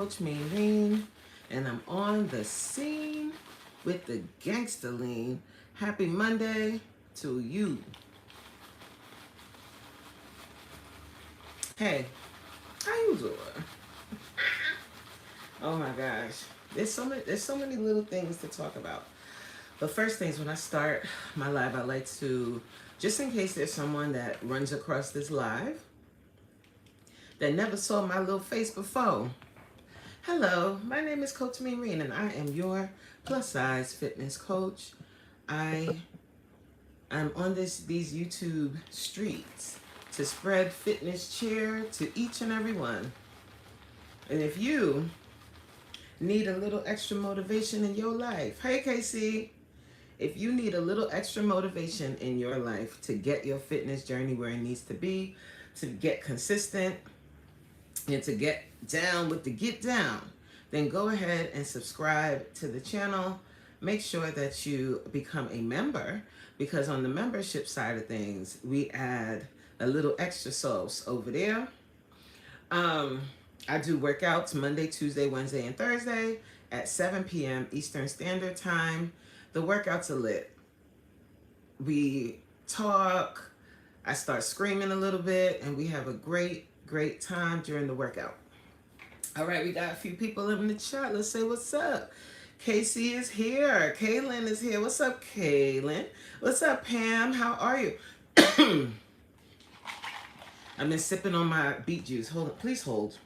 Coach Maureen, and I'm on the scene with the gangster lean. Happy Monday to you. Hey, how you doing? Oh my gosh, there's so many little things to talk about. But first things, when I start my live, I like to, just in case there's someone that runs across this live that never saw my little face before. Hello, my name is Coach Maureen, and I am your plus size fitness coach. I am on these YouTube streets to spread fitness cheer to each and every one. And if you need a little extra motivation in your life, hey Casey, if you need a little extra motivation in your life to get your fitness journey where it needs to be, to get consistent, and to get down with the get down, then go ahead and subscribe to the channel. Make sure that you become a member, because on the membership side of things, we add a little extra sauce over there. I do workouts Monday, Tuesday, Wednesday, and Thursday at 7 p.m. Eastern Standard Time. The workouts are lit. We talk, I start screaming a little bit, and we have a great time during the workout. All right, we got a few people in the chat. Let's say what's up. Casey is here. Kaylin is here. What's up, Kaylin? What's up, Pam? How are you? I've been sipping on my beet juice. Hold on, please hold.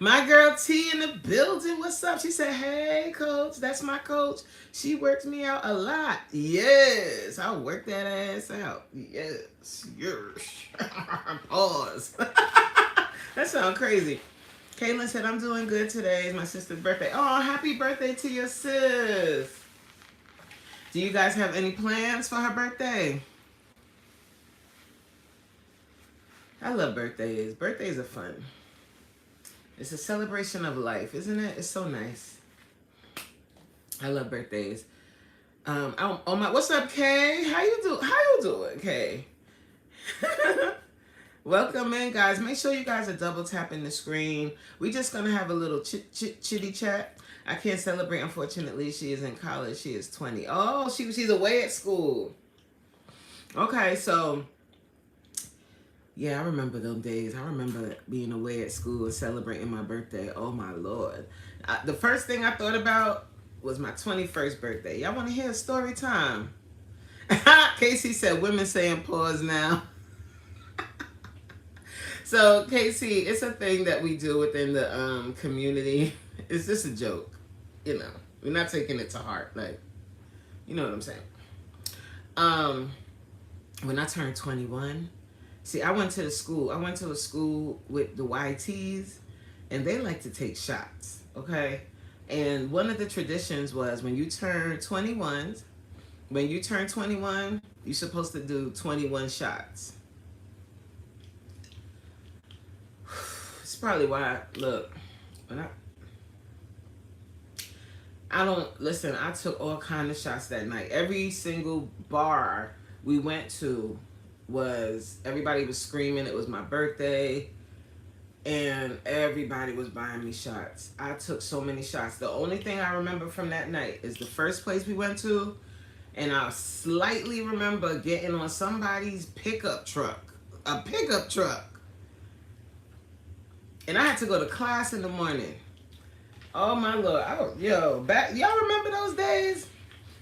My girl T in the building. What's up? She said, hey, coach. That's my coach. She works me out a lot. Yes. I'll work that ass out. Yes. Pause. That sounds crazy. Caitlin said, I'm doing good today. It's my sister's birthday. Oh, happy birthday to your sis. Do you guys have any plans for her birthday? I love birthdays. Birthdays are fun. It's a celebration of life, isn't it? It's so nice. I love birthdays. What's up, Kay? How you doing, Kay? Welcome in, guys. Make sure you guys are double tapping the screen. We're just gonna have a little chitty chat. I can't celebrate, unfortunately. She is in college. She is 20. Oh, she's away at school. Okay, so yeah, I remember those days. I remember being away at school and celebrating my birthday. Oh, my Lord. The first thing I thought about was my 21st birthday. Y'all want to hear a story time? Casey said, women saying pause now. So, Casey, it's a thing that we do within the community. It's just a joke. You know, we're not taking it to heart. Like, you know what I'm saying? When I turned 21... See, I went to a school with the YTs, and they like to take shots, okay? And one of the traditions was when you turn 21, you're supposed to do 21 shots. It's probably why, look, when I don't, listen, I took all kind of shots that night. Every single bar we went to, everybody was screaming it was my birthday, and everybody was buying me shots. I took so many shots. The only thing I remember from that night is the first place we went to, and I slightly remember getting on somebody's pickup truck, and I had to go to class in the morning. Oh my Lord. Y'all remember those days?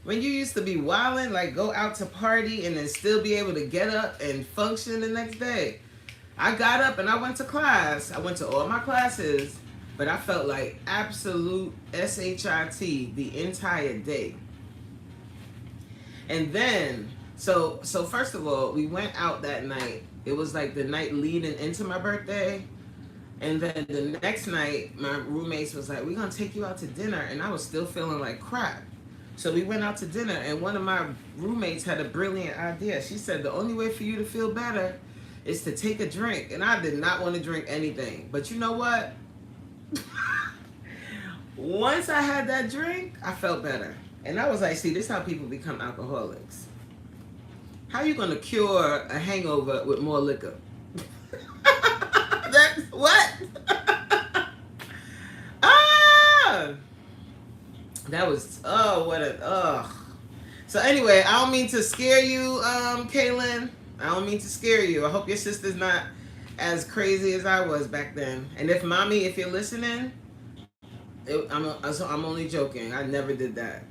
When you used to be wilding, like go out to party and then still be able to get up and function the next day. I got up and I went to class. I went to all my classes, but I felt like absolute SHIT the entire day. And then, so first of all, we went out that night. It was like the night leading into my birthday. And then the next night, my roommates was like, we're going to take you out to dinner. And I was still feeling like crap. So we went out to dinner, and one of my roommates had a brilliant idea. She said, the only way for you to feel better is to take a drink. And I did not want to drink anything. But you know what? Once I had that drink, I felt better. And I was like, see, this is how people become alcoholics. How you going to cure a hangover with more liquor? anyway, I don't mean to scare you, Kaylin. I don't mean to scare you. I hope your sister's not as crazy as I was back then. And if mommy, if you're listening, I'm only joking. I never did that.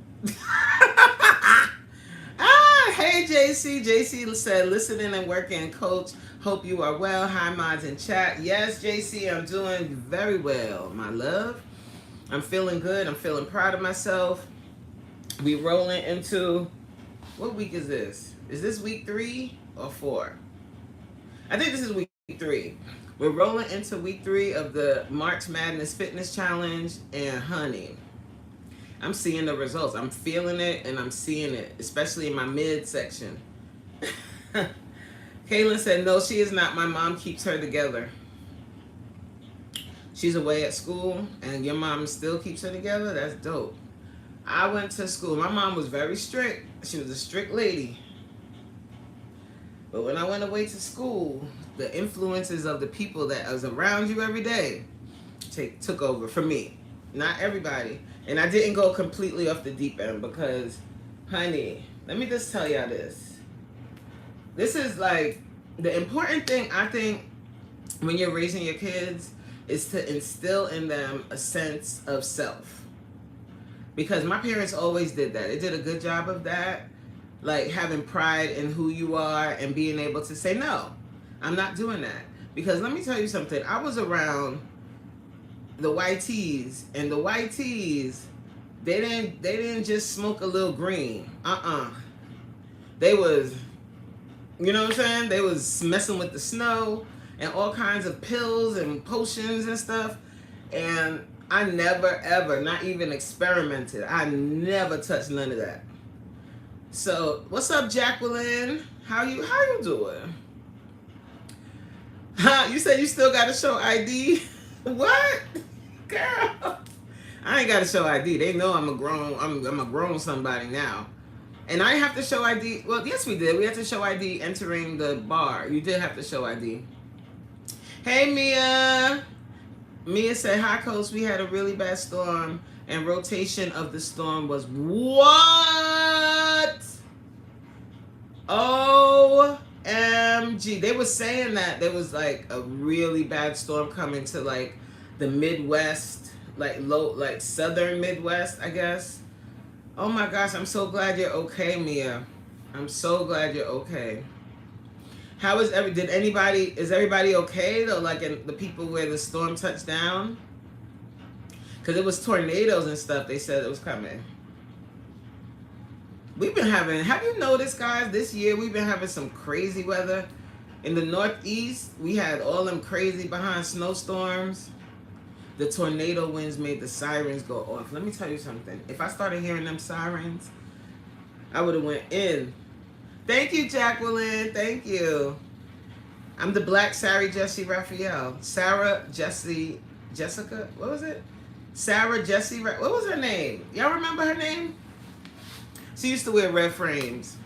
Hey JC. JC said listening and working, coach. Hope you are well. Hi mods in chat. Yes, JC, I'm doing very well, my love. I'm feeling good. I'm feeling proud of myself. We rolling into, what week is this? Is this week 3 or 4? I think this is week 3. We're rolling into week 3 of the March Madness Fitness Challenge, and honey, I'm seeing the results. I'm feeling it and I'm seeing it, especially in my mid section. Kaylin said, no, she is not. My mom keeps her together. She's away at school and your mom still keeps her together? That's dope. I went to school. My mom was very strict. She was a strict lady. But when I went away to school, the influences of the people that was around you every day took over for me. Not everybody. And I didn't go completely off the deep end because, honey, let me just tell y'all this. This is like the important thing, I think, when you're raising your kids is to instill in them a sense of self. Because my parents always did that. They did a good job of that. Like having pride in who you are and being able to say, no, I'm not doing that. Because let me tell you something. I was around the YTs, and the YTs, they didn't just smoke a little green. They was, you know what I'm saying? They was messing with the snow and all kinds of pills and potions and stuff. And I never ever, not even experimented. I never touched none of that. So, what's up, Jacqueline? How you doing? You said you still got to show ID? What? Girl, I ain't got to show ID. They know I'm a grown somebody now. And I have to show ID. Well, yes, we did. We had to show ID entering the bar. You did have to show ID. Hey, Mia. Mia said, hi, Coach. We had a really bad storm, and rotation of the storm was what? OMG. They were saying that there was like a really bad storm coming to like the Midwest, like southern Midwest, I guess. Oh my gosh, I'm so glad you're okay, Mia. I'm so glad you're okay. How is is everybody okay though? Like in the people where the storm touched down? Because it was tornadoes and stuff, they said it was coming. We've been having, have you noticed, guys, this year we've been having some crazy weather. In the Northeast, we had all them crazy behind snowstorms. The tornado winds made the sirens go off. Let me tell you something. If I started hearing them sirens, I would have went in. Thank you, Jacqueline. Thank you. I'm the Black Sarah Jessie Raphael. Jessica, what was it? Sarah Jessie, what was her name? Y'all remember her name? She used to wear red frames.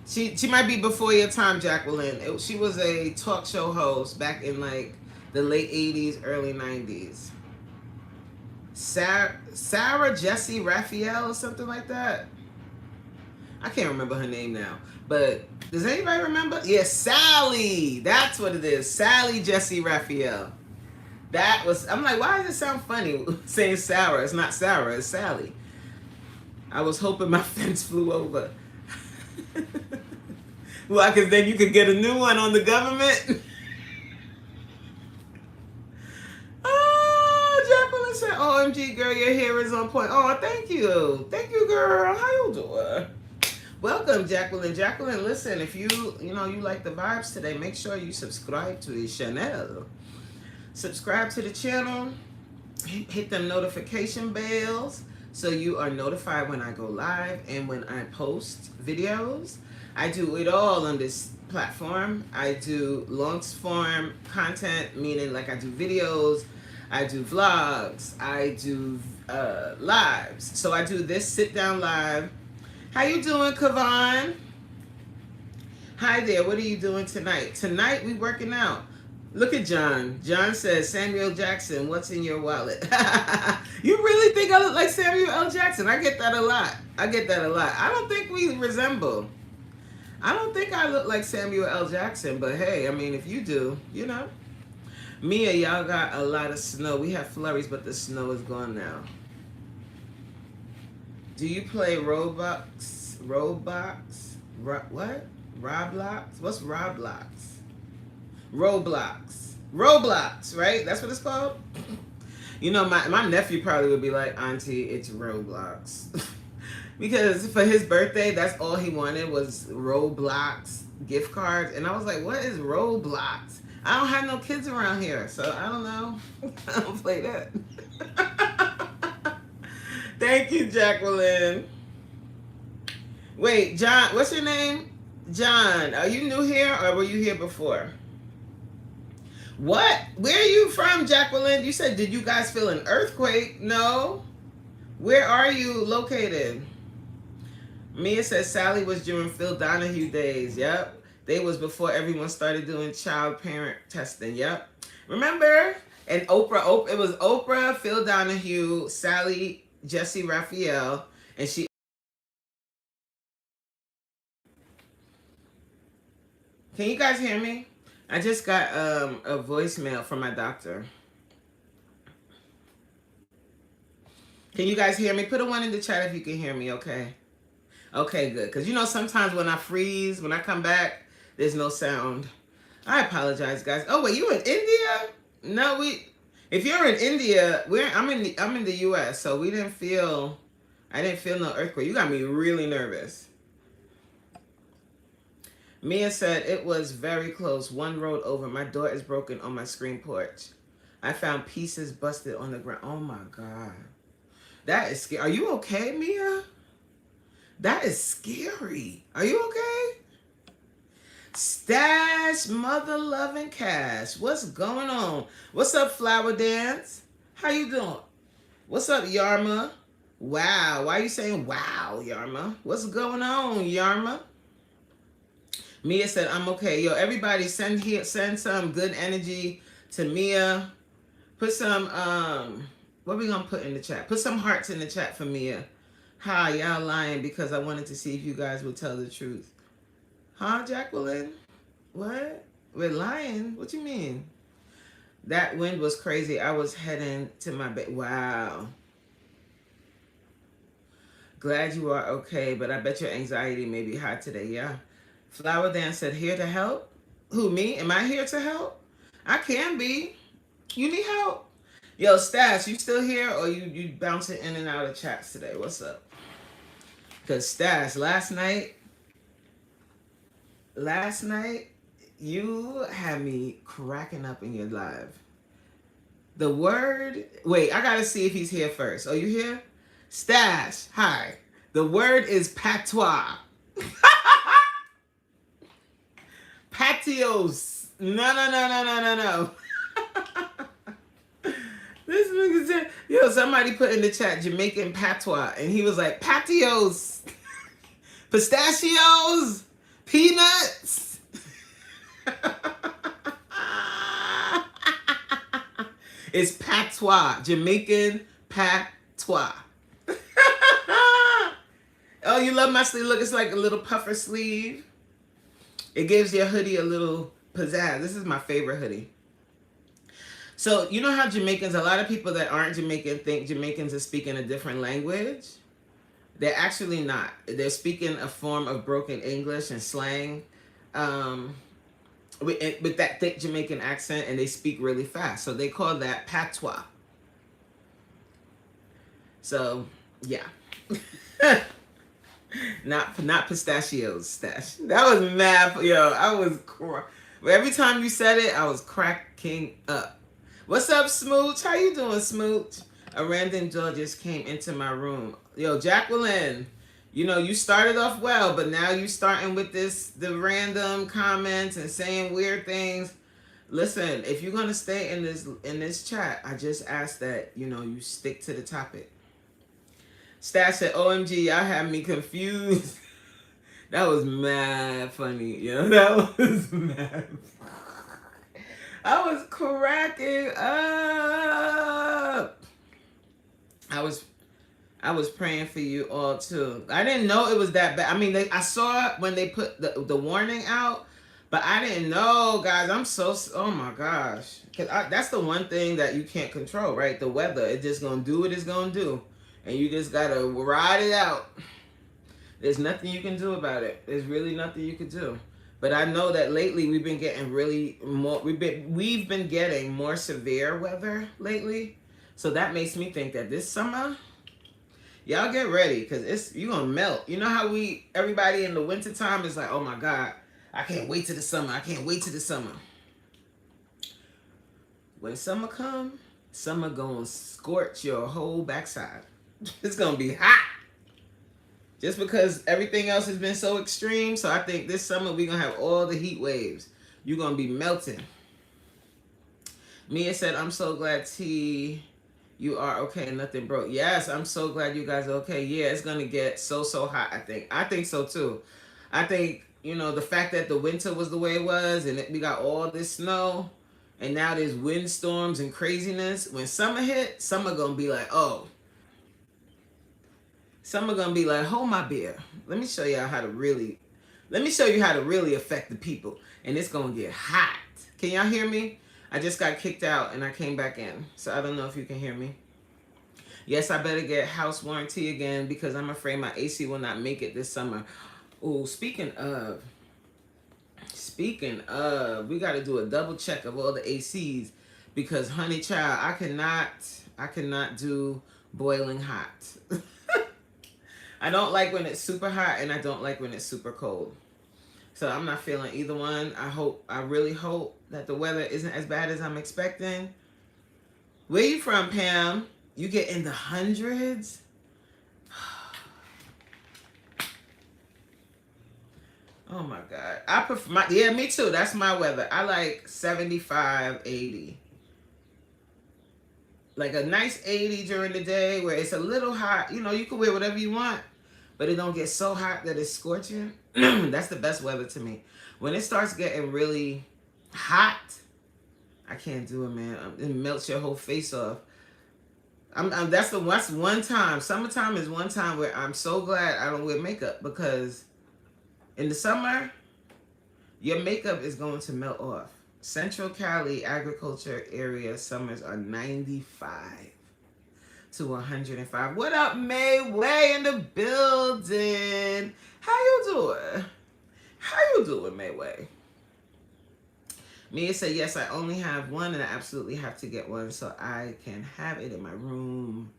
She might be before your time, Jacqueline. She was a talk show host back in like the late 80s, early 90s. Sarah Jessie Raphael or something like that. I can't remember her name now. But does anybody remember? Yeah, Sally. That's what it is. Sally Jessie Raphael. That was, I'm like, why does it sound funny saying Sarah? It's not Sarah, it's Sally. I was hoping my fence flew over. Well, because then you could get a new one on the government. Oh, Jacqueline said, OMG, girl, your hair is on point. Oh, thank you. Thank you, girl. How you doing? Welcome, Jacqueline. Jacqueline, listen, if you like the vibes today, make sure you subscribe to the channel. Subscribe to the channel. Hit them notification bells so you are notified when I go live and when I post videos. I do it all on this platform. I do long form content, meaning like I do videos, I do vlogs, I do lives. So I do this sit down live. How you doing, Kavan? Hi there, what are you doing tonight? Tonight we working out. Look at John. John says, Samuel Jackson, what's in your wallet? You really think I look like Samuel L. Jackson? I get that a lot. I get that a lot. I don't think we resemble. I don't think I look like Samuel L. Jackson, but hey, I mean, if you do, you know. Mia, y'all got a lot of snow. We have flurries, but the snow is gone now. Do you play Roblox? Roblox? What? Roblox? What's Roblox? Roblox. Roblox, right? That's what it's called? You know, my nephew probably would be like, Auntie, it's Roblox. Because for his birthday, that's all he wanted was Roblox gift cards. And I was like, what is Roblox? I don't have no kids around here, so I don't know. I don't play that. Thank you, Jacqueline. Wait, John, what's your name? John, are you new here or were you here before? What? Where are you from, Jacqueline? You said, did you guys feel an earthquake? No. Where are you located? Mia says Sally was during Phil Donahue days. Yep. They was before everyone started doing child parent testing. Yep. Remember? And Oprah, it was Oprah, Phil Donahue, Sally, Jesse Raphael, and she. Can you guys hear me? I just got a voicemail from my doctor. Can you guys hear me? Put a 1 in the chat if you can hear me, okay? Okay, good. Because you know sometimes when I freeze, when I come back, there's no sound. I apologize, guys. Oh, wait, you in India? No, if you're in India, I'm in the US, so I didn't feel no earthquake. You got me really nervous. Mia said it was very close. One road over. My door is broken on my screen porch. I found pieces busted on the ground. Oh my God. That is scary. Are you okay, Mia? That is scary. Are you okay? Stash, mother loving Cash. What's going on? What's up, Flower Dance? How you doing? What's up, Yarma? Wow. Why are you saying wow, Yarma? What's going on, Yarma? Mia said, I'm okay. Yo, everybody send some good energy to Mia. Put some, what are we going to put in the chat? Put some hearts in the chat for Mia. Hi, y'all lying because I wanted to see if you guys would tell the truth. Huh, Jacqueline? What? We're lying? What you mean? That wind was crazy. I was heading to my bed. Wow. Glad you are okay, but I bet your anxiety may be high today, yeah? Flower Dan said, here to help? Who, me? Am I here to help? I can be. You need help? Yo, Stash, you still here or you bouncing in and out of chats today? What's up? Because Stash, last night, you had me cracking up in your live. The word, wait, I got to see if he's here first. Oh, you here? Stash, hi. The word is patois. Patios. No. This nigga said, yo, somebody put in the chat Jamaican patois, and he was like, patios, pistachios, peanuts. It's patois, Jamaican patois. Oh, you love my sleeve? Look, it's like a little puffer sleeve. It gives your hoodie a little pizzazz. This is my favorite hoodie. So, you know how Jamaicans, a lot of people that aren't Jamaican think Jamaicans are speaking a different language? They're actually not. They're speaking a form of broken English and slang with that thick Jamaican accent, and they speak really fast. So they call that patois. So, yeah. Not pistachios, Stash. That was mad. Yo, I was every time you said it, I was cracking up. What's up, Smooch? How you doing, Smooch? A random Joe just came into my room. Yo, Jacqueline, you know, you started off well, but now you starting with the random comments and saying weird things. Listen, if you're gonna stay in this chat, I just ask that, you know, you stick to the topic. Stash said, OMG, y'all have me confused. That was mad funny. Yeah, that was mad funny. I was cracking up. I was praying for you all too. I didn't know it was that bad. I mean, I saw it when they put the warning out, but I didn't know, guys. I'm so, oh my gosh. Cause that's the one thing that you can't control, right? The weather. It's just gonna do what it's gonna do, and you just gotta ride it out. There's nothing you can do about it. There's really nothing you can do. But I know that lately we've been getting really more. We've been getting more severe weather lately, so that makes me think that this summer, y'all get ready, because you gonna melt. You know how everybody in the wintertime is like, oh my God, I can't wait to the summer. I can't wait to the summer. When summer come, summer gonna scorch your whole backside. It's gonna be hot. Just because everything else has been so extreme. So I think this summer we're gonna have all the heat waves. You're gonna be melting. Mia said, I'm so glad T, you are okay and nothing broke. Yes, I'm so glad you guys are okay. Yeah, it's gonna get so hot, I think. I think so too. I think, the fact that the winter was the way it was and we got all this snow and now there's windstorms and craziness. When summer hit, summer gonna be like, oh. Summer gonna be like, hold my beer. Let me show you how to really affect the people. And it's gonna get hot. Can y'all hear me? I just got kicked out and I came back in. So I don't know if you can hear me. Yes, I better get house warranty again because I'm afraid my AC will not make it this summer. Oh, speaking of, we got to do a double check of all the ACs because, honey child, I cannot do boiling hot. I don't like when it's super hot and I don't like when it's super cold. So I'm not feeling either one. I really hope that the weather isn't as bad as I'm expecting. Where you from, Pam? You get in the hundreds? Oh my God. I prefer yeah, me too. That's my weather. I like 75, 80. Like a nice 80 during the day where it's a little hot. You can wear whatever you want, but it don't get so hot that it's scorching. That's the best weather to me. When it starts getting really hot, I can't do it, man. It melts your whole face off. That's one time. Summertime is one time where I'm so glad I don't wear makeup because in the summer, your makeup is going to melt off. Central Cali agriculture area summers are 95 to 105. What up, May Way in the building? How you doing? How you doing, May Way? Mia said, yes, I only have one and I absolutely have to get one so I can have it in my room.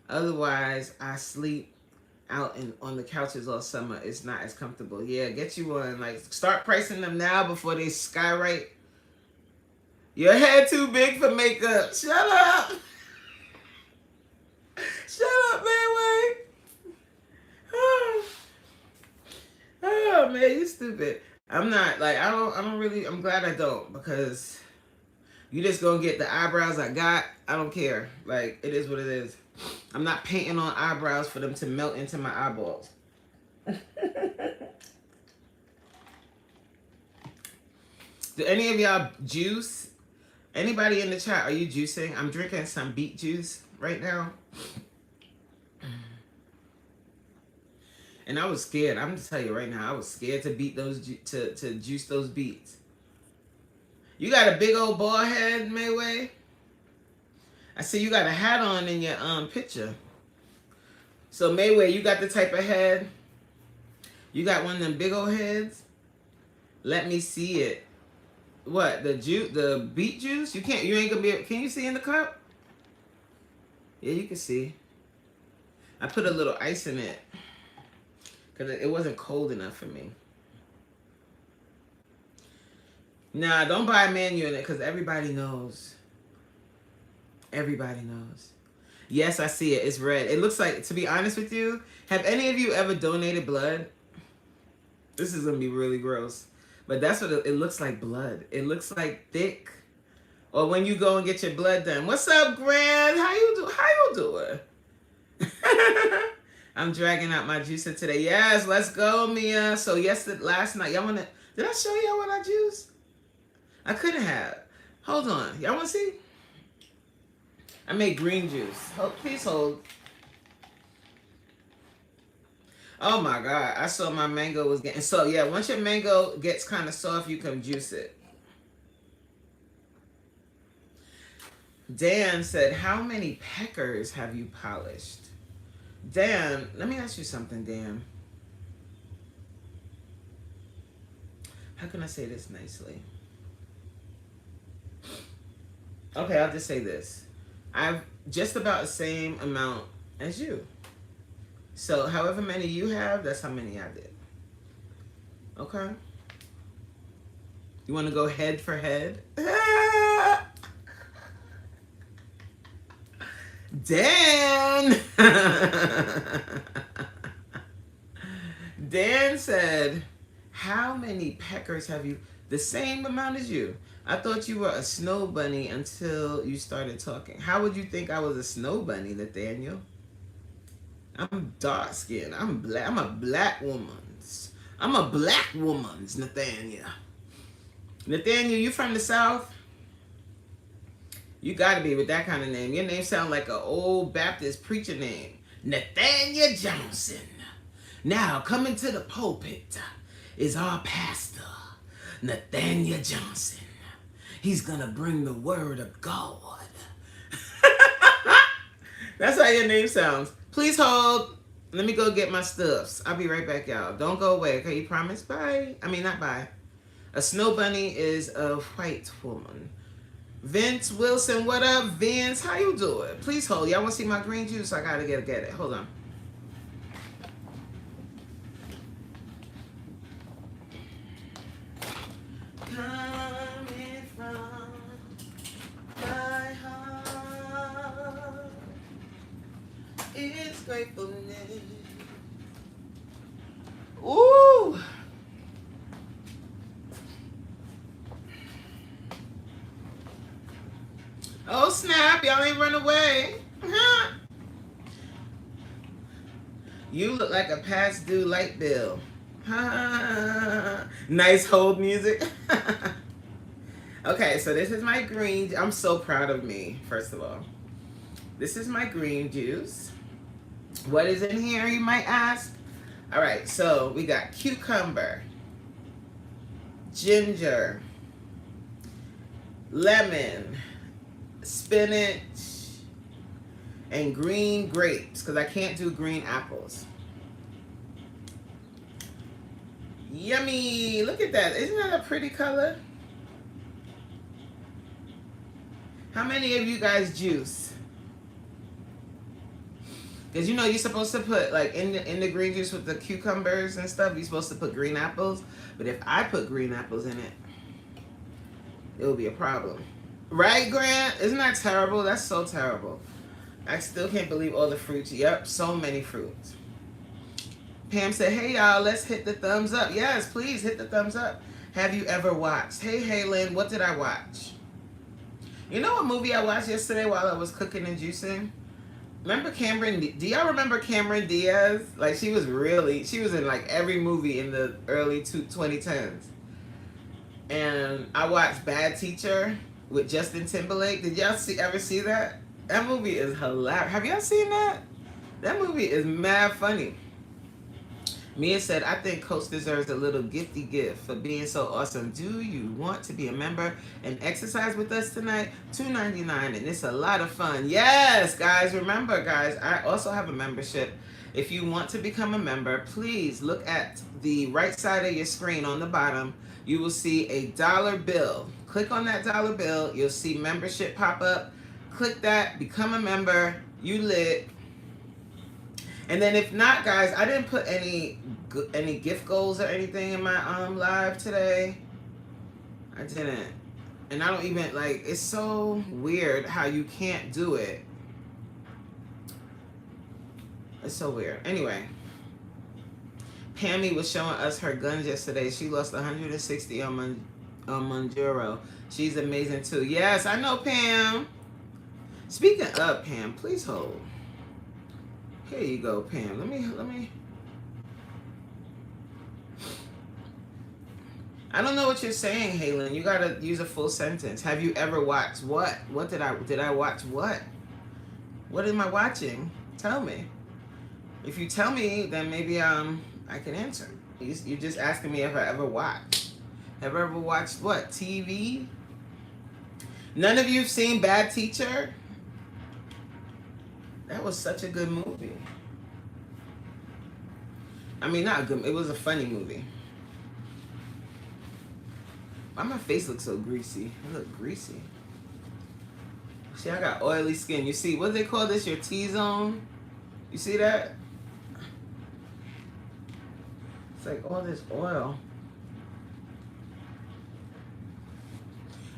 Otherwise, I sleep out on the couches all summer. It's not as comfortable. Yeah, get you one. Like, start pricing them now before they skyrocket. Your head too big for makeup. Shut up. Shut up, Mayway. Oh, man, you stupid. I'm not, like, I don't really, I'm glad I don't because you just gonna get the eyebrows I got. I don't care. Like, it is what it is. I'm not painting on eyebrows for them to melt into my eyeballs. Do any of y'all juice? Anybody in the chat, are you juicing? I'm drinking some beet juice right now. And I was scared. I'm gonna tell you right now, I was scared to beat those to juice those beets. You got a big old bald head, Mayway. I see you got a hat on in your picture. So Mayway, you got the type of head. You got one of them big old heads. Let me see it. What, the beet juice? You ain't gonna be able, can you see in the cup? Yeah, you can see. I put a little ice in it because it wasn't cold enough for me. Nah, don't buy a menu in it because everybody knows. Everybody knows. Yes, I see it. It's red. It looks like, to be honest with you, have any of you ever donated blood? This is gonna be really gross. But that's what it looks like, blood. It looks like thick. Or when you go and get your blood done. What's up, Grand? How you doing? I'm dragging out my juicer today. Yes, let's go, Mia. So last night, did I show y'all what I juiced? I couldn't have. Hold on. Y'all wanna see? I made green juice. Please hold. Oh my God. I saw my mango was getting so yeah, once your mango gets kind of soft, you can juice it. Dan said, how many peckers have you polished? Dan, let me ask you something, Dan. How can I say this nicely? Okay, I'll just say this. I've just about the same amount as you. So however many you have, that's how many I did. Okay? You want to go head for head? Dan! Dan said, how many peckers have you? The same amount as you. I thought you were a snow bunny until you started talking. How would you think I was a snow bunny, Nathaniel? I'm dark skinned. I'm black. I'm a black woman's. I'm a black woman's, Nathaniel. Nathaniel, you from the South? You gotta be with that kind of name. Your name sound like an old Baptist preacher name. Nathaniel Johnson. Now, coming to the pulpit is our pastor, Nathaniel Johnson. He's gonna bring the word of God. That's how your name sounds. Please hold. Let me go get my stuffs. I'll be right back, y'all. Don't go away, okay? You promise? Bye. I mean, not bye. A snow bunny is a white woman. Vince Wilson, what up, Vince? How you doing? Please hold. Y'all want to see my green juice? I gotta get it. Hold on. Coming from my heart is gratefulness. Ooh. Oh snap, y'all ain't run away. You look like a past due light bill. Nice hold music. Okay, so this is my green. I'm so proud of me, first of all. This is my green juice. What is in here, you might ask? All right, so we got cucumber, ginger, lemon, spinach, and green grapes, because I can't do green apples. Yummy. Look at that. Isn't that a pretty color? How many of you guys juice? Because you know you're supposed to put, like, in the green juice with the cucumbers and stuff, you're supposed to put green apples. But if I put green apples in it, it will be a problem. Right, Grant? Isn't that terrible? That's so terrible. I still can't believe all the fruits. Yep, so many fruits. Pam said, hey, y'all, let's hit the thumbs up. Yes, please hit the thumbs up. Have you ever watched? Hey, Halen, what did I watch? You know what movie I watched yesterday while I was cooking and juicing? Remember Cameron? Do y'all remember Cameron Diaz? Like, she was in like every movie in the early 2010s. And I watched Bad Teacher with Justin Timberlake. Did y'all ever see that? That movie is hilarious. Have y'all seen that? That movie is mad funny. Mia said, I think Coach deserves a little gifty gift for being so awesome. Do you want to be a member and exercise with us tonight? $2.99, and it's a lot of fun. Yes, guys. Remember, guys, I also have a membership. If you want to become a member, please look at the right side of your screen on the bottom. You will see a dollar bill. Click on that dollar bill. You'll see membership pop up. Click that. Become a member. You lit. And then if not, guys, I didn't put any gift goals or anything in my live today. I didn't. And I don't even, like, it's so weird how you can't do it. It's so weird. Anyway, Pammy was showing us her guns yesterday. She lost 160 on Manjuro. She's amazing too. Yes, I know, Pam. Speaking of Pam, please hold. Here you go, Pam. Let me. I don't know what you're saying, Halen. You gotta use a full sentence. Have you ever watched what? Did I watch what? What am I watching? Tell me. If you tell me, then maybe I can answer. You're just asking me if I ever watched. Have I ever watched what? TV? None of you have seen Bad Teacher? That was such a good movie. I mean, not a good. It was a funny movie. Why my face looks so greasy? I look greasy. See, I got oily skin. You see, what do they call this? Your T-zone? You see that? It's like all this oil.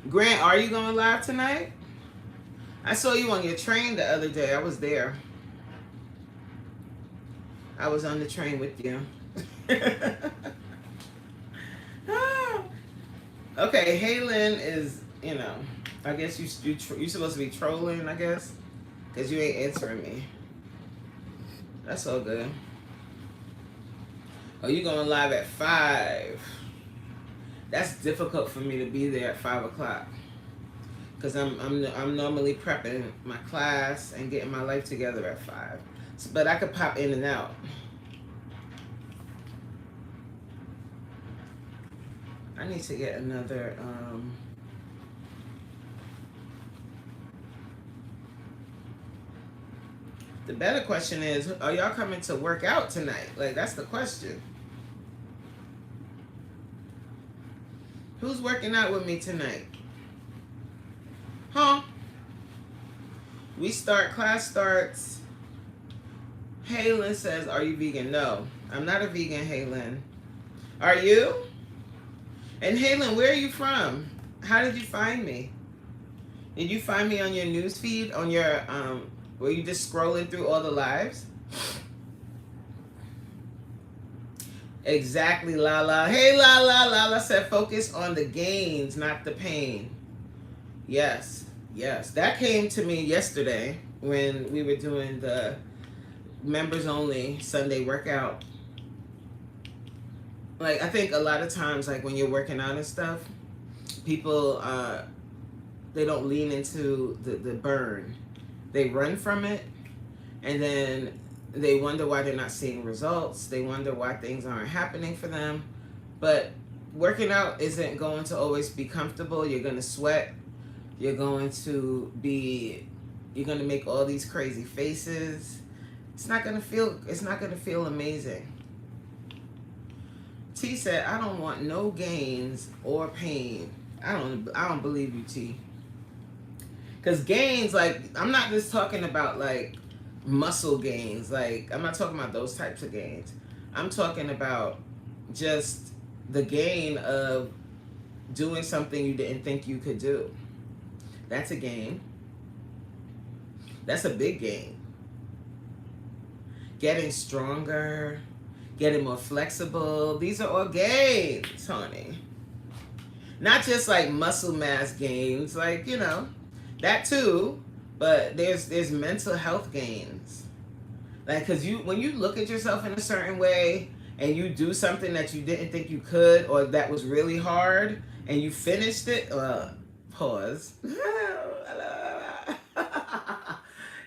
Grant, are you going live tonight? I saw you on your train the other day. I was there. I was on the train with you. Okay, Halen is, I guess you're supposed to be trolling, I guess, because you ain't answering me. That's all good. Oh, you going live at 5? That's difficult for me to be there at 5 o'clock, because I'm normally prepping my class and getting my life together at 5. But I could pop in and out. I need to get another. The better question is, are y'all coming to work out tonight? Like, that's the question. Who's working out with me tonight? Huh? Class starts. Halen says, are you vegan? No, I'm not a vegan, Halen. Are you? And Halen, where are you from? How did you find me? Did you find me on your news feed, on your, were you just scrolling through all the lives? Exactly, Lala. Hey, Lala. Lala said focus on the gains, not the pain. Yes, yes. That came to me yesterday when we were doing the members only Sunday workout. Like, I think a lot of times, like when you're working out and stuff, people, they don't lean into the burn. They run from it, and then they wonder why they're not seeing results. They wonder why things aren't happening for them. But working out isn't going to always be comfortable. You're going to sweat. You're going to make all these crazy faces. It's not going to feel amazing. T said, I don't want no gains or pain. I don't believe you, T. Because gains, like, I'm not just talking about, like, muscle gains. Like, I'm not talking about those types of gains. I'm talking about just the gain of doing something you didn't think you could do. That's a gain. That's a big gain. Getting stronger, getting more flexible. These are all gains, honey. Not just like muscle mass gains, like, that too, but there's mental health gains. Like, cause when you look at yourself in a certain way and you do something that you didn't think you could, or that was really hard, and you finished it, pause,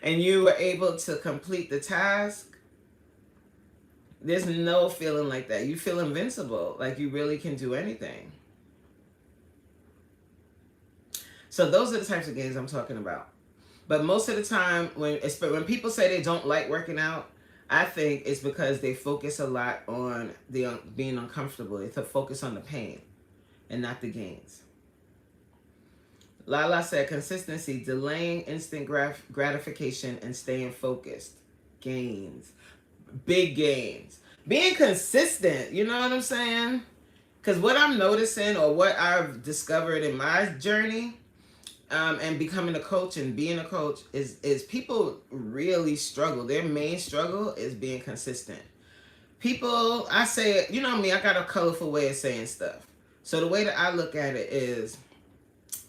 and you were able to complete the task, there's no feeling like that. You feel invincible, like you really can do anything. So those are the types of gains I'm talking about. But most of the time, when people say they don't like working out, I think it's because they focus a lot on being uncomfortable. They focus on the pain and not the gains. Lala said consistency, delaying instant gratification and staying focused. Gains. Big gains. Being consistent, you know what I'm saying? Because what I'm noticing, or what I've discovered in my journey, and becoming a coach and being a coach, is people really struggle. Their main struggle is being consistent. People, I say, you know me, I got a colorful way of saying stuff. So the way that I look at it is,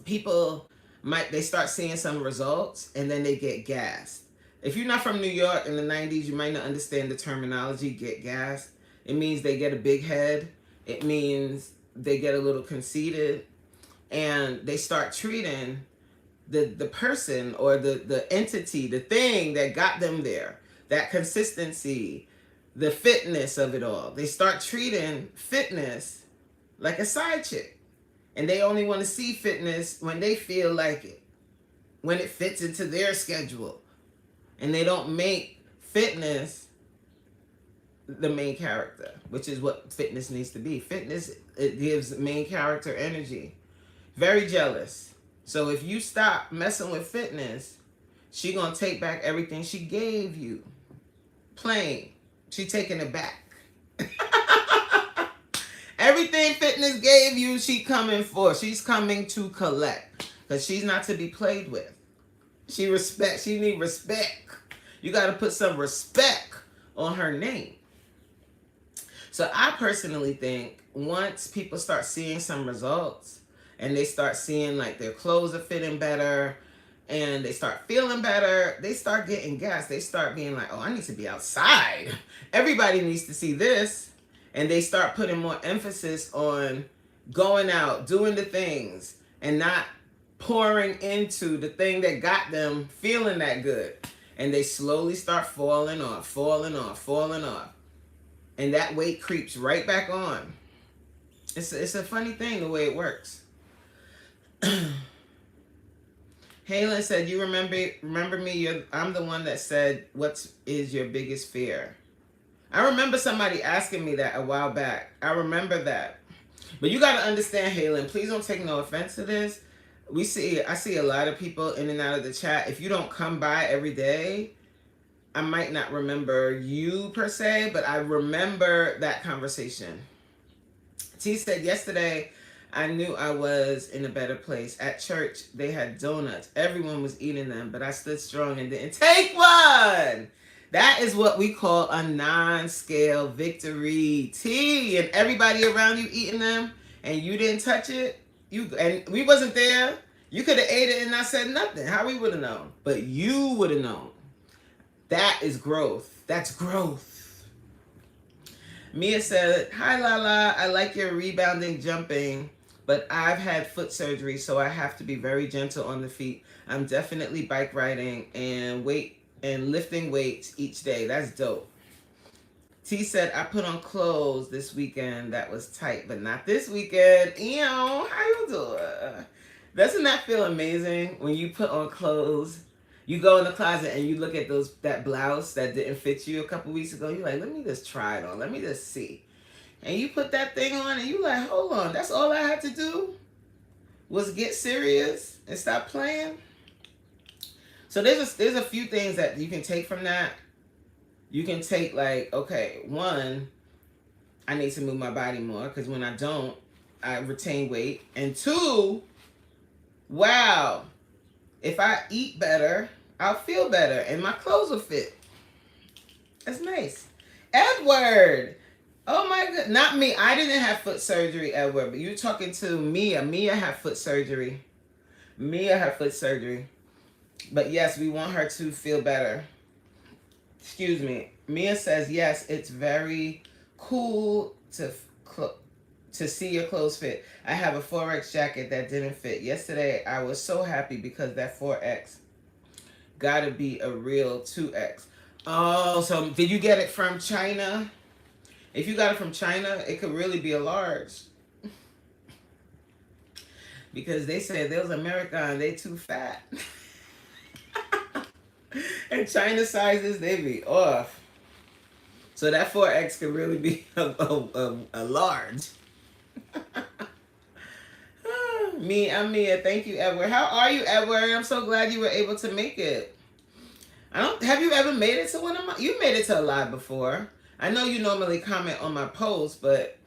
people they start seeing some results and then they get gassed. If you're not from New York in the 90s, you might not understand the terminology, get gassed. It means they get a big head. It means they get a little conceited, and they start treating the person or the entity, the thing that got them there, that consistency, the fitness of it all. They start treating fitness like a side chick. And they only want to see fitness when they feel like it, when it fits into their schedule. And they don't make fitness the main character, which is what fitness needs to be. Fitness, it gives main character energy. Very jealous. So if you stop messing with fitness, she gonna take back everything she gave you. Plain. She taking it back. Everything fitness gave you, she coming for. She's coming to collect. Because she's not to be played with. She need respect. You got to put some respect on her name. So I personally think once people start seeing some results and they start seeing like their clothes are fitting better and they start feeling better, they start getting gas. They start being like, oh, I need to be outside. Everybody needs to see this. And they start putting more emphasis on going out, doing the things, and not pouring into the thing that got them feeling that good. And they slowly start falling off. And that weight creeps right back on. It's a funny thing the way it works. Halen said, you remember me? I'm the one that said, what is your biggest fear? I remember somebody asking me that a while back. I remember that. But you got to understand, Halen, please don't take no offense to this. I see a lot of people in and out of the chat. If you don't come by every day, I might not remember you per se, but I remember that conversation. T said, yesterday, I knew I was in a better place. At church, they had donuts. Everyone was eating them, but I stood strong and didn't take one. That is what we call a non-scale victory. T, and everybody around you eating them, and you didn't touch it. And we wasn't there. You could have ate it and not said nothing. How we would have known? But you would have known. That is growth. That's growth. Mia said, hi, Lala. I like your rebounding jumping, but I've had foot surgery, so I have to be very gentle on the feet. I'm definitely bike riding and lifting weights each day. That's dope. T said, I put on clothes this weekend that was tight, but not this weekend. Ew, how you doing? Doesn't that feel amazing when you put on clothes? You go in the closet and you look at that blouse that didn't fit you a couple weeks ago. You're like, let me just try it on. Let me just see. And you put that thing on and you like, hold on. That's all I had to do was get serious and stop playing. So there's a few things that you can take from that. You can take like, okay, one, I need to move my body more because when I don't, I retain weight. And two, wow, if I eat better, I'll feel better and my clothes will fit. That's nice. Edward. Oh my God. Not me. I didn't have foot surgery, Edward, but you're talking to Mia. Mia had foot surgery. But yes, we want her to feel better. Excuse me. Mia says, yes, it's very cool to see your clothes fit. I have a 4X jacket that didn't fit. Yesterday, I was so happy because that 4X gotta be a real 2X. Oh, so did you get it from China? If you got it from China, it could really be a large. Because they said those American, they too fat. And China sizes, they be off. So that 4X could really be a large. I'm Mia. Thank you, Edward. How are you, Edward? I'm so glad you were able to make it. Have you ever made it to one of my... You made it to a live before. I know you normally comment on my posts, but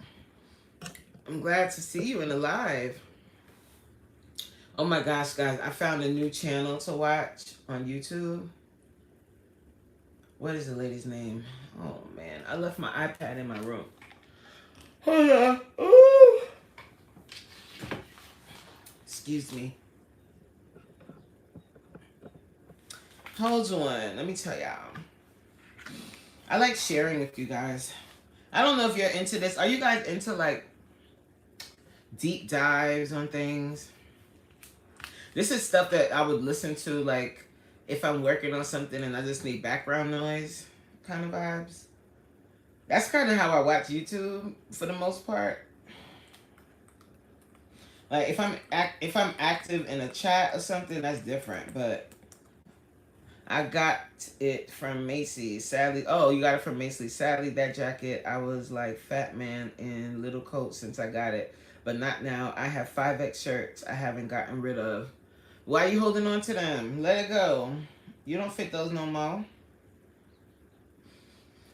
I'm glad to see you in a live. Oh my gosh, guys. I found a new channel to watch on YouTube. What is the lady's name? Oh, man. I left my iPad in my room. Hold on. Ooh. Excuse me. Hold on. Let me tell y'all. I like sharing with you guys. I don't know if you're into this. Are you guys into, like, deep dives on things? This is stuff that I would listen to, like, if I'm working on something and I just need background noise kind of vibes. That's kind of how I watch YouTube for the most part. Like if I'm active in a chat or something, that's different. But I got it from Macy's. Sadly, oh, you got it from Macy's. Sadly, that jacket, I was like fat man in little coat since I got it, but not now. I have 5X shirts I haven't gotten rid of. Why are you holding on to them? Let it go. You don't fit those no more.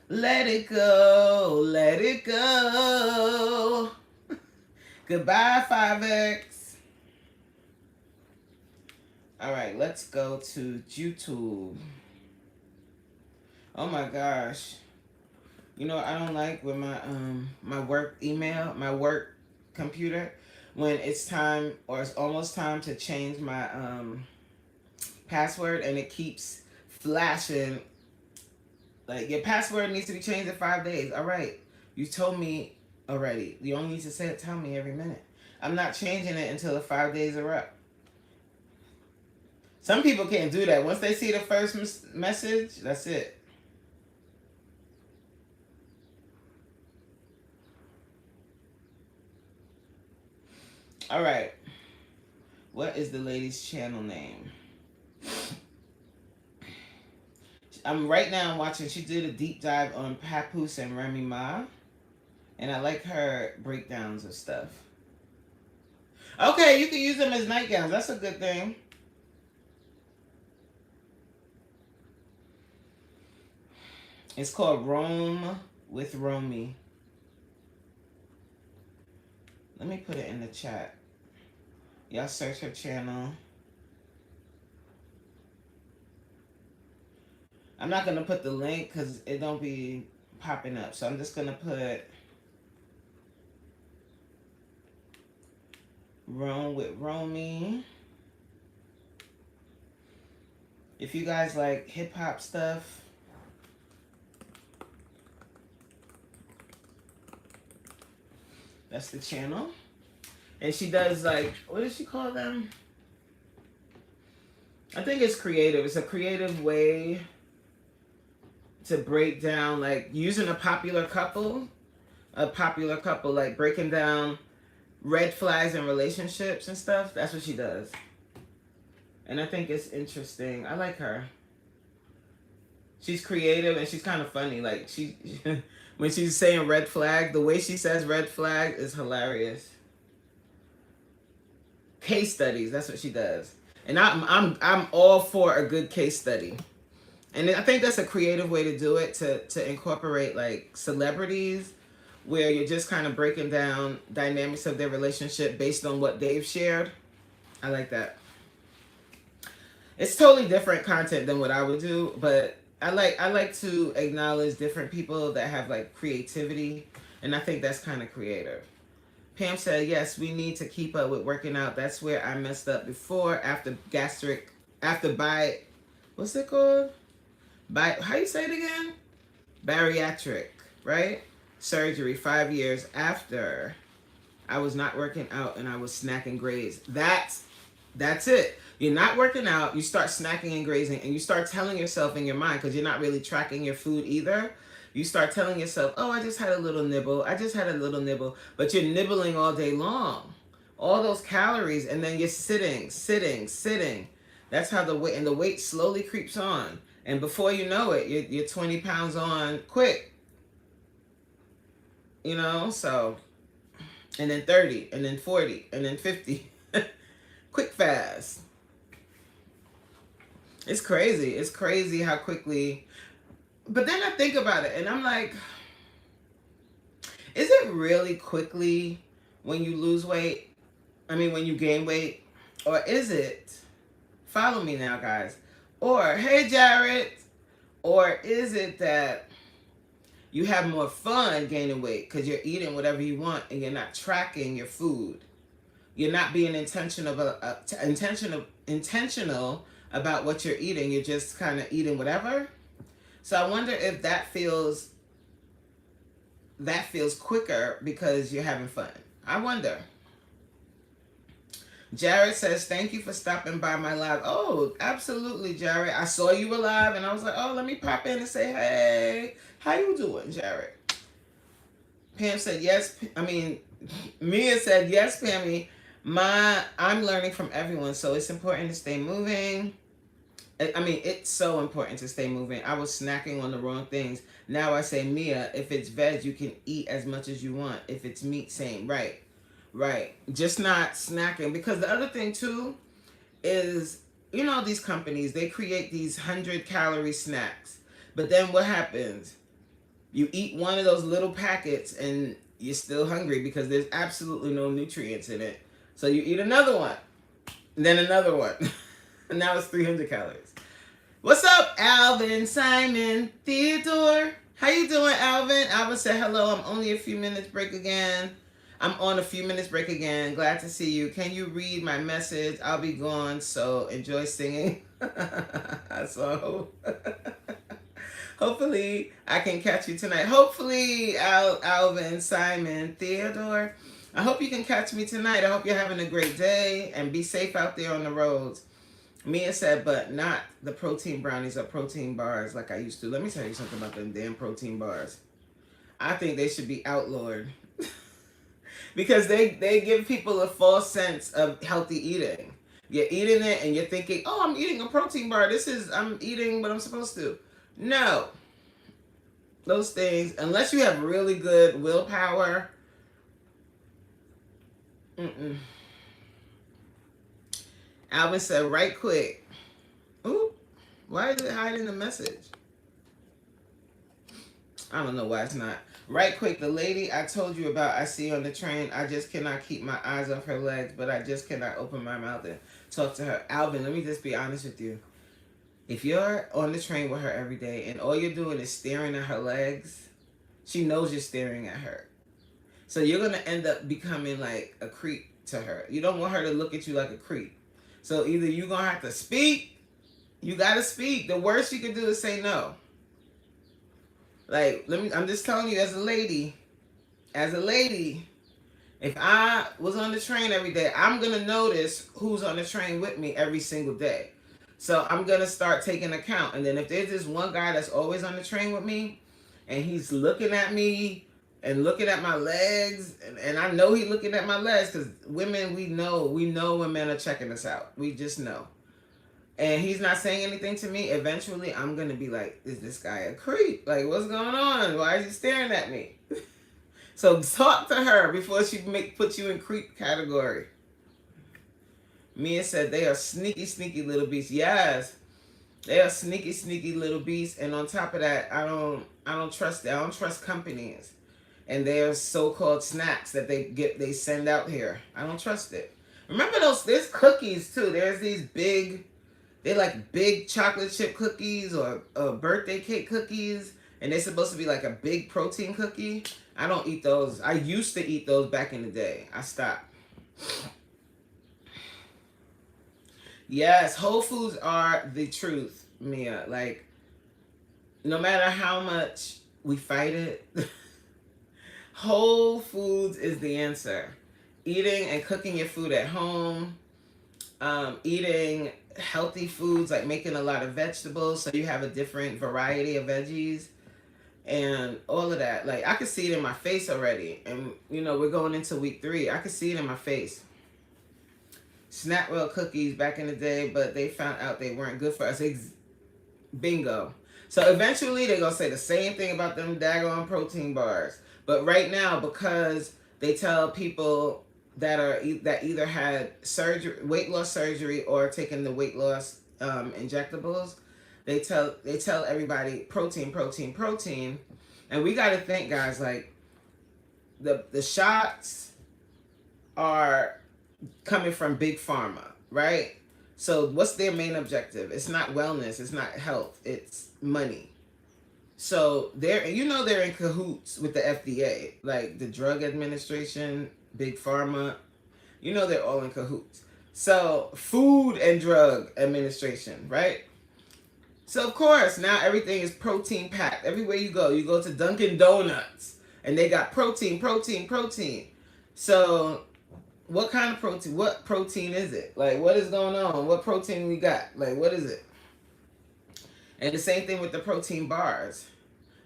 Let it go. Let it go. Goodbye, 5X. All right, let's go to YouTube. Oh my gosh. You know what I don't like with my my work email, my work computer, when it's time or it's almost time to change my password and it keeps flashing like your password needs to be changed in 5 days. All right. You told me already. You only need to say it, tell me every minute. I'm not changing it until the 5 days are up. Some people can't do that. Once they see the first message, that's it. All right. What is the lady's channel name? I'm right now watching. She did a deep dive on Papoose and Remy Ma, and I like her breakdowns of stuff. Okay, you can use them as nightgowns. That's a good thing. It's called Rome with Romy. Let me put it in the chat. Y'all search her channel. I'm not going to put the link because it don't be popping up. So I'm just going to put Rome with Romy. If you guys like hip-hop stuff, that's the channel. And she does like, what does she call them? I think it's creative. It's a creative way to break down, like using a popular couple, like breaking down red flags in relationships and stuff. That's what she does. And I think it's interesting. I like her. She's creative and she's kind of funny. Like she, when she's saying red flag, the way she says red flag is hilarious. Case studies, that's what she does. And I'm all for a good case study. And I think that's a creative way to do it, to incorporate like celebrities where you're just kind of breaking down dynamics of their relationship based on what they've shared. I like that. It's totally different content than what I would do, but I like to acknowledge different people that have like creativity, and I think that's kind of creative. Pam said, yes, we need to keep up with working out. That's where I messed up before, after what's it called? How you say it again? Bariatric, right? Surgery 5 years after I was not working out and I was snacking graze. That's it. You're not working out, you start snacking and grazing, and you start telling yourself in your mind, because you're not really tracking your food either. You start telling yourself, oh, I just had a little nibble. But you're nibbling all day long. All those calories, and then you're sitting. That's how the weight slowly creeps on. And before you know it, you're 20 pounds on quick. You know, so, and then 30, and then 40, and then 50. Quick fast. It's crazy. It's crazy how quickly. But then I think about it, and I'm like, is it really quickly when you lose weight? I mean, when you gain weight? Or is it, follow me now, guys, or, hey, Jared, or is it that you have more fun gaining weight because you're eating whatever you want and you're not tracking your food? You're not being intentional about what you're eating. You're just kind of eating whatever. So I wonder if that feels quicker because you're having fun. I wonder. Jared says, thank you for stopping by my live. Oh, absolutely, Jared. I saw you were live and I was like, oh, let me pop in and say, hey, how you doing, Jared? Pam said, yes. I mean, Mia said, yes, Pammy. I'm learning from everyone, so it's important to stay moving. I mean, it's so important to stay moving. I was snacking on the wrong things. Now I say, Mia, if it's veg, you can eat as much as you want. If it's meat, same. Right. Right. Just not snacking. Because the other thing, too, is, you know, these companies, they create these 100-calorie snacks. But then what happens? You eat one of those little packets and you're still hungry because there's absolutely no nutrients in it. So you eat another one. And then another one. And now it's 300 calories. What's up, Alvin, Simon, Theodore? How you doing, Alvin? Alvin said, hello, I'm only a few minutes break again. I'm on a few minutes break again. Glad to see you. Can you read my message? I'll be gone, so enjoy singing. So, hopefully, I can catch you tonight. Hopefully, Alvin, Simon, Theodore, I hope you can catch me tonight. I hope you're having a great day and be safe out there on the roads. Mia said, but not the protein brownies or protein bars like I used to. Let me tell you something about them damn protein bars. I think they should be outlawed. Because they give people a false sense of healthy eating. You're eating it and you're thinking, oh, I'm eating a protein bar. I'm eating what I'm supposed to. No. Those things, unless you have really good willpower. Alvin said, right quick. Ooh, why is it hiding the message? I don't know why it's not. Right quick, the lady I told you about, I see on the train, I just cannot keep my eyes off her legs, but I just cannot open my mouth and talk to her. Alvin, let me just be honest with you. If you're on the train with her every day and all you're doing is staring at her legs, she knows you're staring at her. So you're going to end up becoming like a creep to her. You don't want her to look at you like a creep. So either you're going to have to speak, you got to speak. The worst you can do is say no. Like, I'm just telling you as a lady, if I was on the train every day, I'm going to notice who's on the train with me every single day. So I'm going to start taking account. And then if there's this one guy that's always on the train with me and he's looking at me and looking at my legs, and I know he's looking at my legs because women, we know when men are checking us out. We just know. And he's not saying anything to me, eventually I'm going to be like, is this guy a creep? Like, what's going on? Why is he staring at me? So talk to her before she put you in creep category. Mia said they are sneaky, sneaky little beasts. Yes, they are sneaky, sneaky little beasts. And on top of that, I don't trust that. I don't trust companies and their so-called snacks that they send out here. I don't trust it. Remember there's cookies too. There's these big, they're like big chocolate chip cookies or birthday cake cookies, and they're supposed to be like a big protein cookie. I don't eat those. I used to eat those back in the day. I stopped. Yes, Whole Foods are the truth, Mia. Like, no matter how much we fight it, Whole Foods is the answer. Eating and cooking your food at home, eating healthy foods, like making a lot of vegetables so you have a different variety of veggies and all of that. Like, I could see it in my face already. And, you know, we're going into week 3. I could see it in my face. Snapwell cookies back in the day, but they found out they weren't good for us. Bingo. So eventually they're going to say the same thing about them daggone protein bars. But right now, because they tell people that either had surgery, weight loss surgery, or taken the weight loss injectables, they tell everybody protein, protein, protein. And we got to think, guys, like the shots are coming from big pharma, right? So what's their main objective? It's not wellness, it's not health, it's money. So they're in cahoots with the FDA, like the Drug Administration, big pharma. You know they're all in cahoots. So Food and Drug Administration, right? So of course now everything is protein packed. Everywhere you go to Dunkin' Donuts and they got protein, protein, protein. So What kind of protein? What protein is it? Like, what is going on? What protein we got? Like, what is it? And the same thing with the protein bars.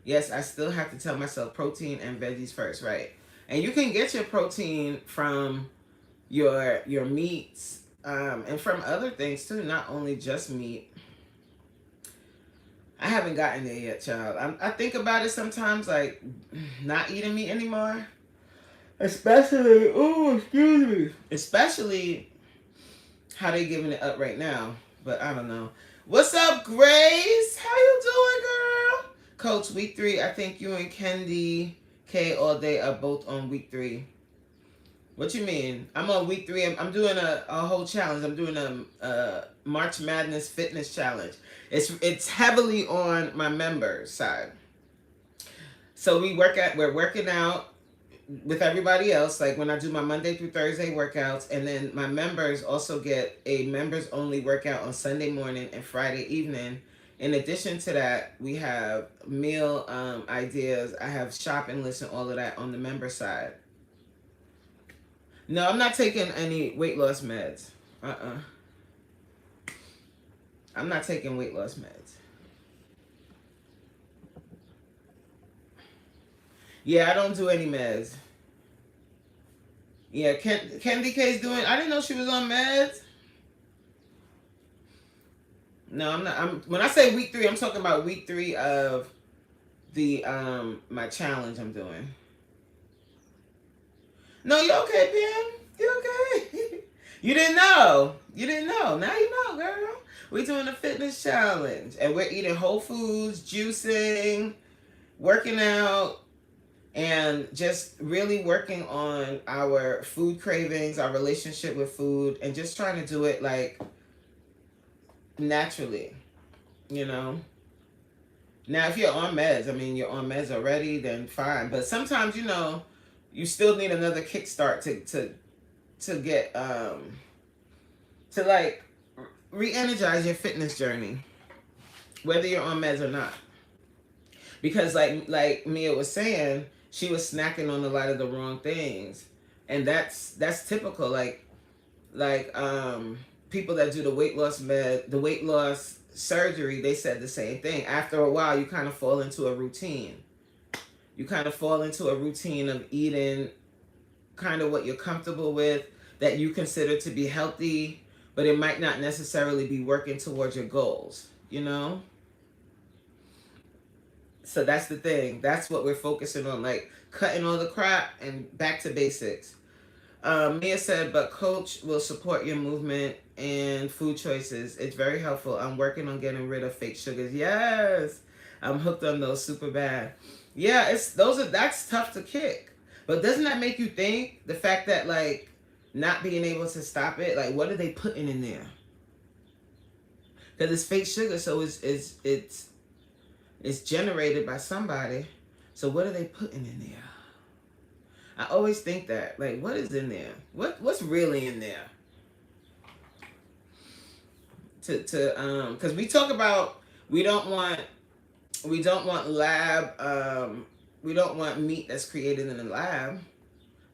Yes, I still have to tell myself protein and veggies first, right? And you can get your protein from your meats, and from other things too, not only just meat. I haven't gotten there yet, child. I think about it sometimes, like not eating meat anymore. Especially, oh, excuse me. Especially how they giving it up right now. But I don't know. What's up, Grace? How you doing, girl? Coach, week 3. I think you and Kendi K all day are both on week 3. What you mean? I'm on week 3. I'm doing a whole challenge. I'm doing a March Madness fitness challenge. It's heavily on my members side. So we're working out with everybody else, like when I do my Monday through Thursday workouts, and then my members also get a members only workout on Sunday morning and Friday evening. In addition to that, we have meal ideas. I have shopping lists and all of that on the member side. No, I'm not taking any weight loss meds. I'm not taking weight loss meds. Yeah, I don't do any meds. Yeah, Kendi K's doing. I didn't know she was on meds. No, I'm not. When I say week 3, I'm talking about week 3 of the my challenge I'm doing. No, you okay, Pam? You okay? You didn't know. You didn't know. Now you know, girl. We're doing a fitness challenge, and we're eating whole foods, juicing, working out, and just really working on our food cravings, our relationship with food, and just trying to do it like naturally, you know. Now, if you're on meds, I mean, you're on meds already, then fine. But sometimes, you know, you still need another kickstart to get to like re-energize your fitness journey, whether you're on meds or not. Because like Mia was saying, she was snacking on a lot of the wrong things, and that's typical. Like people that do the weight loss surgery, they said the same thing. After a while, you kind of fall into a routine. You kind of fall into a routine of eating kind of what you're comfortable with, that you consider to be healthy, but it might not necessarily be working towards your goals, you know? So that's the thing. That's what we're focusing on, like cutting all the crap and back to basics. Mia said, but coach will support your movement and food choices. It's very helpful. I'm working on getting rid of fake sugars. Yes, I'm hooked on those super bad. Yeah, that's tough to kick. But doesn't that make you think, the fact that like not being able to stop it, like what are they putting in there? Because it's fake sugar, so it's generated by somebody. So what are they putting in there? I always think that, like, what is in there? What's really in there? Because we talk about we don't want lab, we don't want meat that's created in the lab,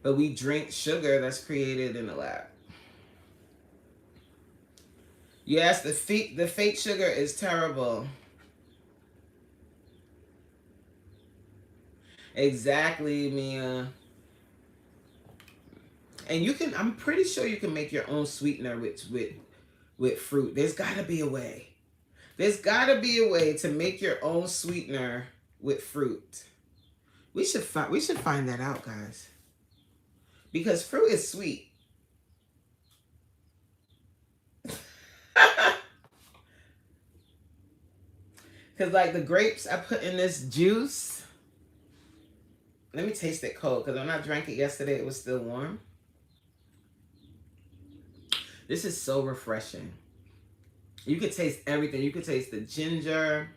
but we drink sugar that's created in the lab. Yes, the fake sugar is terrible. Exactly, Mia. And I'm pretty sure you can make your own sweetener with fruit. There's got to be a way. There's got to be a way to make your own sweetener with fruit. We should find that out, guys. Because fruit is sweet. Because like the grapes I put in this juice. Let me taste it cold, because when I drank it yesterday, it was still warm. This is so refreshing. You could taste everything. You could taste the ginger.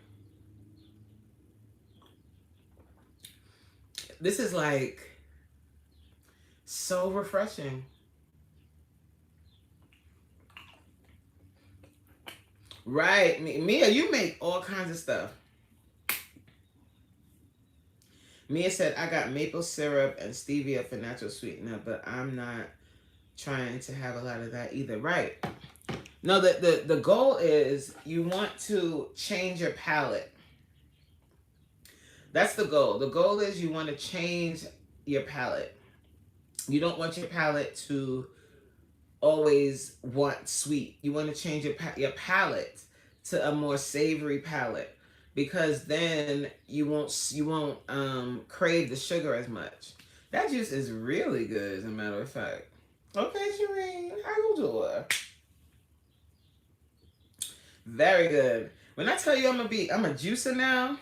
This is like so refreshing. Right. Mia, you make all kinds of stuff. Mia said, I got maple syrup and stevia for natural sweetener, but I'm not trying to have a lot of that either. Right. No, the goal is you want to change your palate. That's the goal. The goal is you want to change your palate. You don't want your palate to always want sweet. You want to change your palate to a more savory palate, because then you won't crave the sugar as much. That juice is really good, as a matter of fact. Okay, Shireen, how you doing? Very good. When I tell you I'm a juicer now,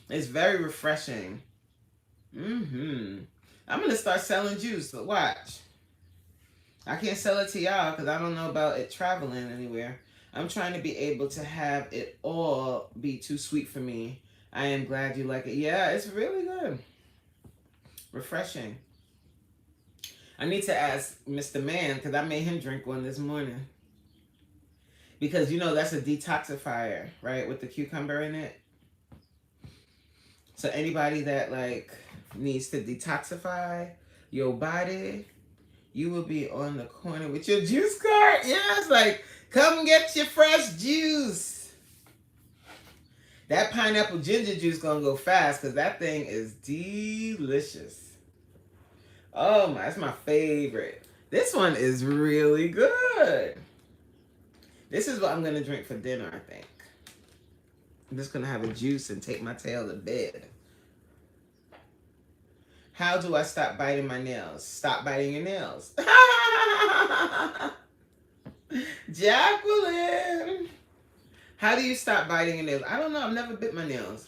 it's very refreshing. I'm gonna start selling juice. But watch. I can't sell it to y'all because I don't know about it traveling anywhere. I'm trying to be able to have it all be too sweet for me. I am glad you like it. Yeah, it's really good. Refreshing. I need to ask Mr. Man, because I made him drink one this morning. Because you know that's a detoxifier, right? With the cucumber in it. So anybody that like needs to detoxify your body, you will be on the corner with your juice cart. Yes, like, come get your fresh juice. That pineapple ginger juice gonna go fast because that thing is delicious. Oh my, that's my favorite. This one is really good. This is what I'm gonna drink for dinner, I think. I'm just gonna have a juice and take my tail to bed. How do I stop biting my nails? Stop biting your nails. Jacqueline. How do you stop biting your nails? I don't know. I've never bit my nails.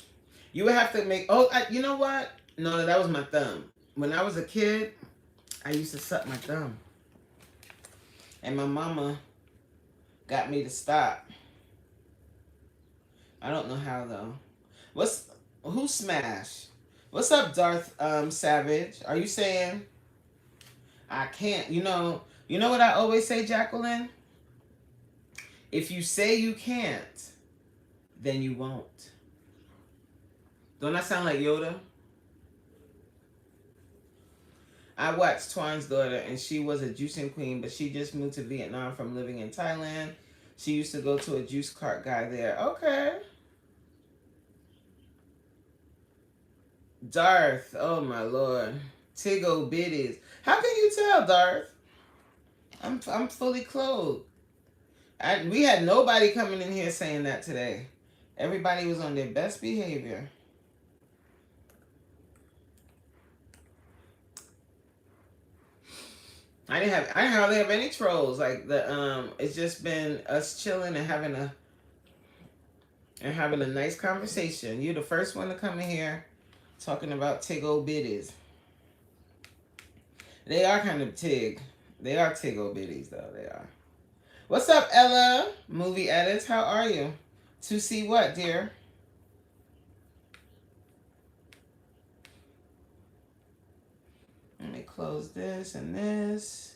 You would have to make... Oh, you know what? No, that was my thumb. When I was a kid, I used to suck my thumb. And my mama got me to stop. I don't know how, though. Who smashed? What's up, Darth Savage? Are you saying I can't? You know what I always say, Jacqueline? If you say you can't, then you won't. Don't I sound like Yoda? I watched Twan's daughter, and she was a juicing queen, but she just moved to Vietnam from living in Thailand. She used to go to a juice cart guy there. Okay. Darth, oh my Lord. Tiggo bitties. How can you tell, Darth? I'm fully clothed. We had nobody coming in here saying that today. Everybody was on their best behavior. I didn't hardly have any trolls. Like it's just been us chilling and having a nice conversation. You're the first one to come in here talking about Tiggo bitties. They are kind of tig. They are Tiggo bitties though. They are. What's up, Ella? Movie edits. How are you? To see what, dear? Let me close this and this.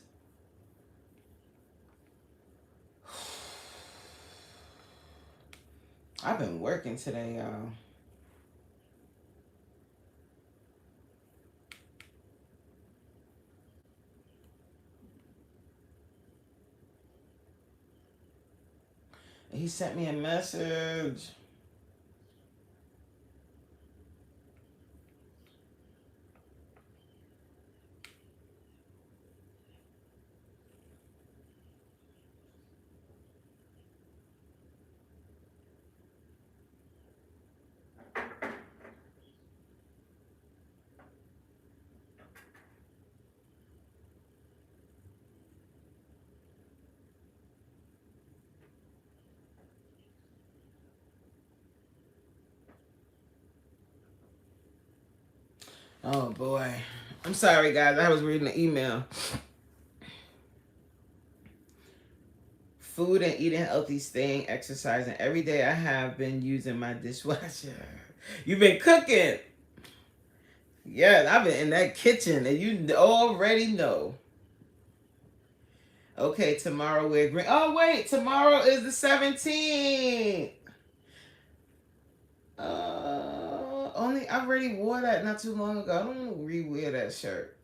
I've been working today, y'all. He sent me a message. Oh boy. I'm sorry, guys. I was reading the email. Food and eating healthy, staying, exercising. Every day I have been using my dishwasher. You've been cooking. Yeah, I've been in that kitchen and you already know. Okay, tomorrow we're green. Oh, wait. Tomorrow is the 17th. I already wore that not too long ago. I don't want to re-wear that shirt.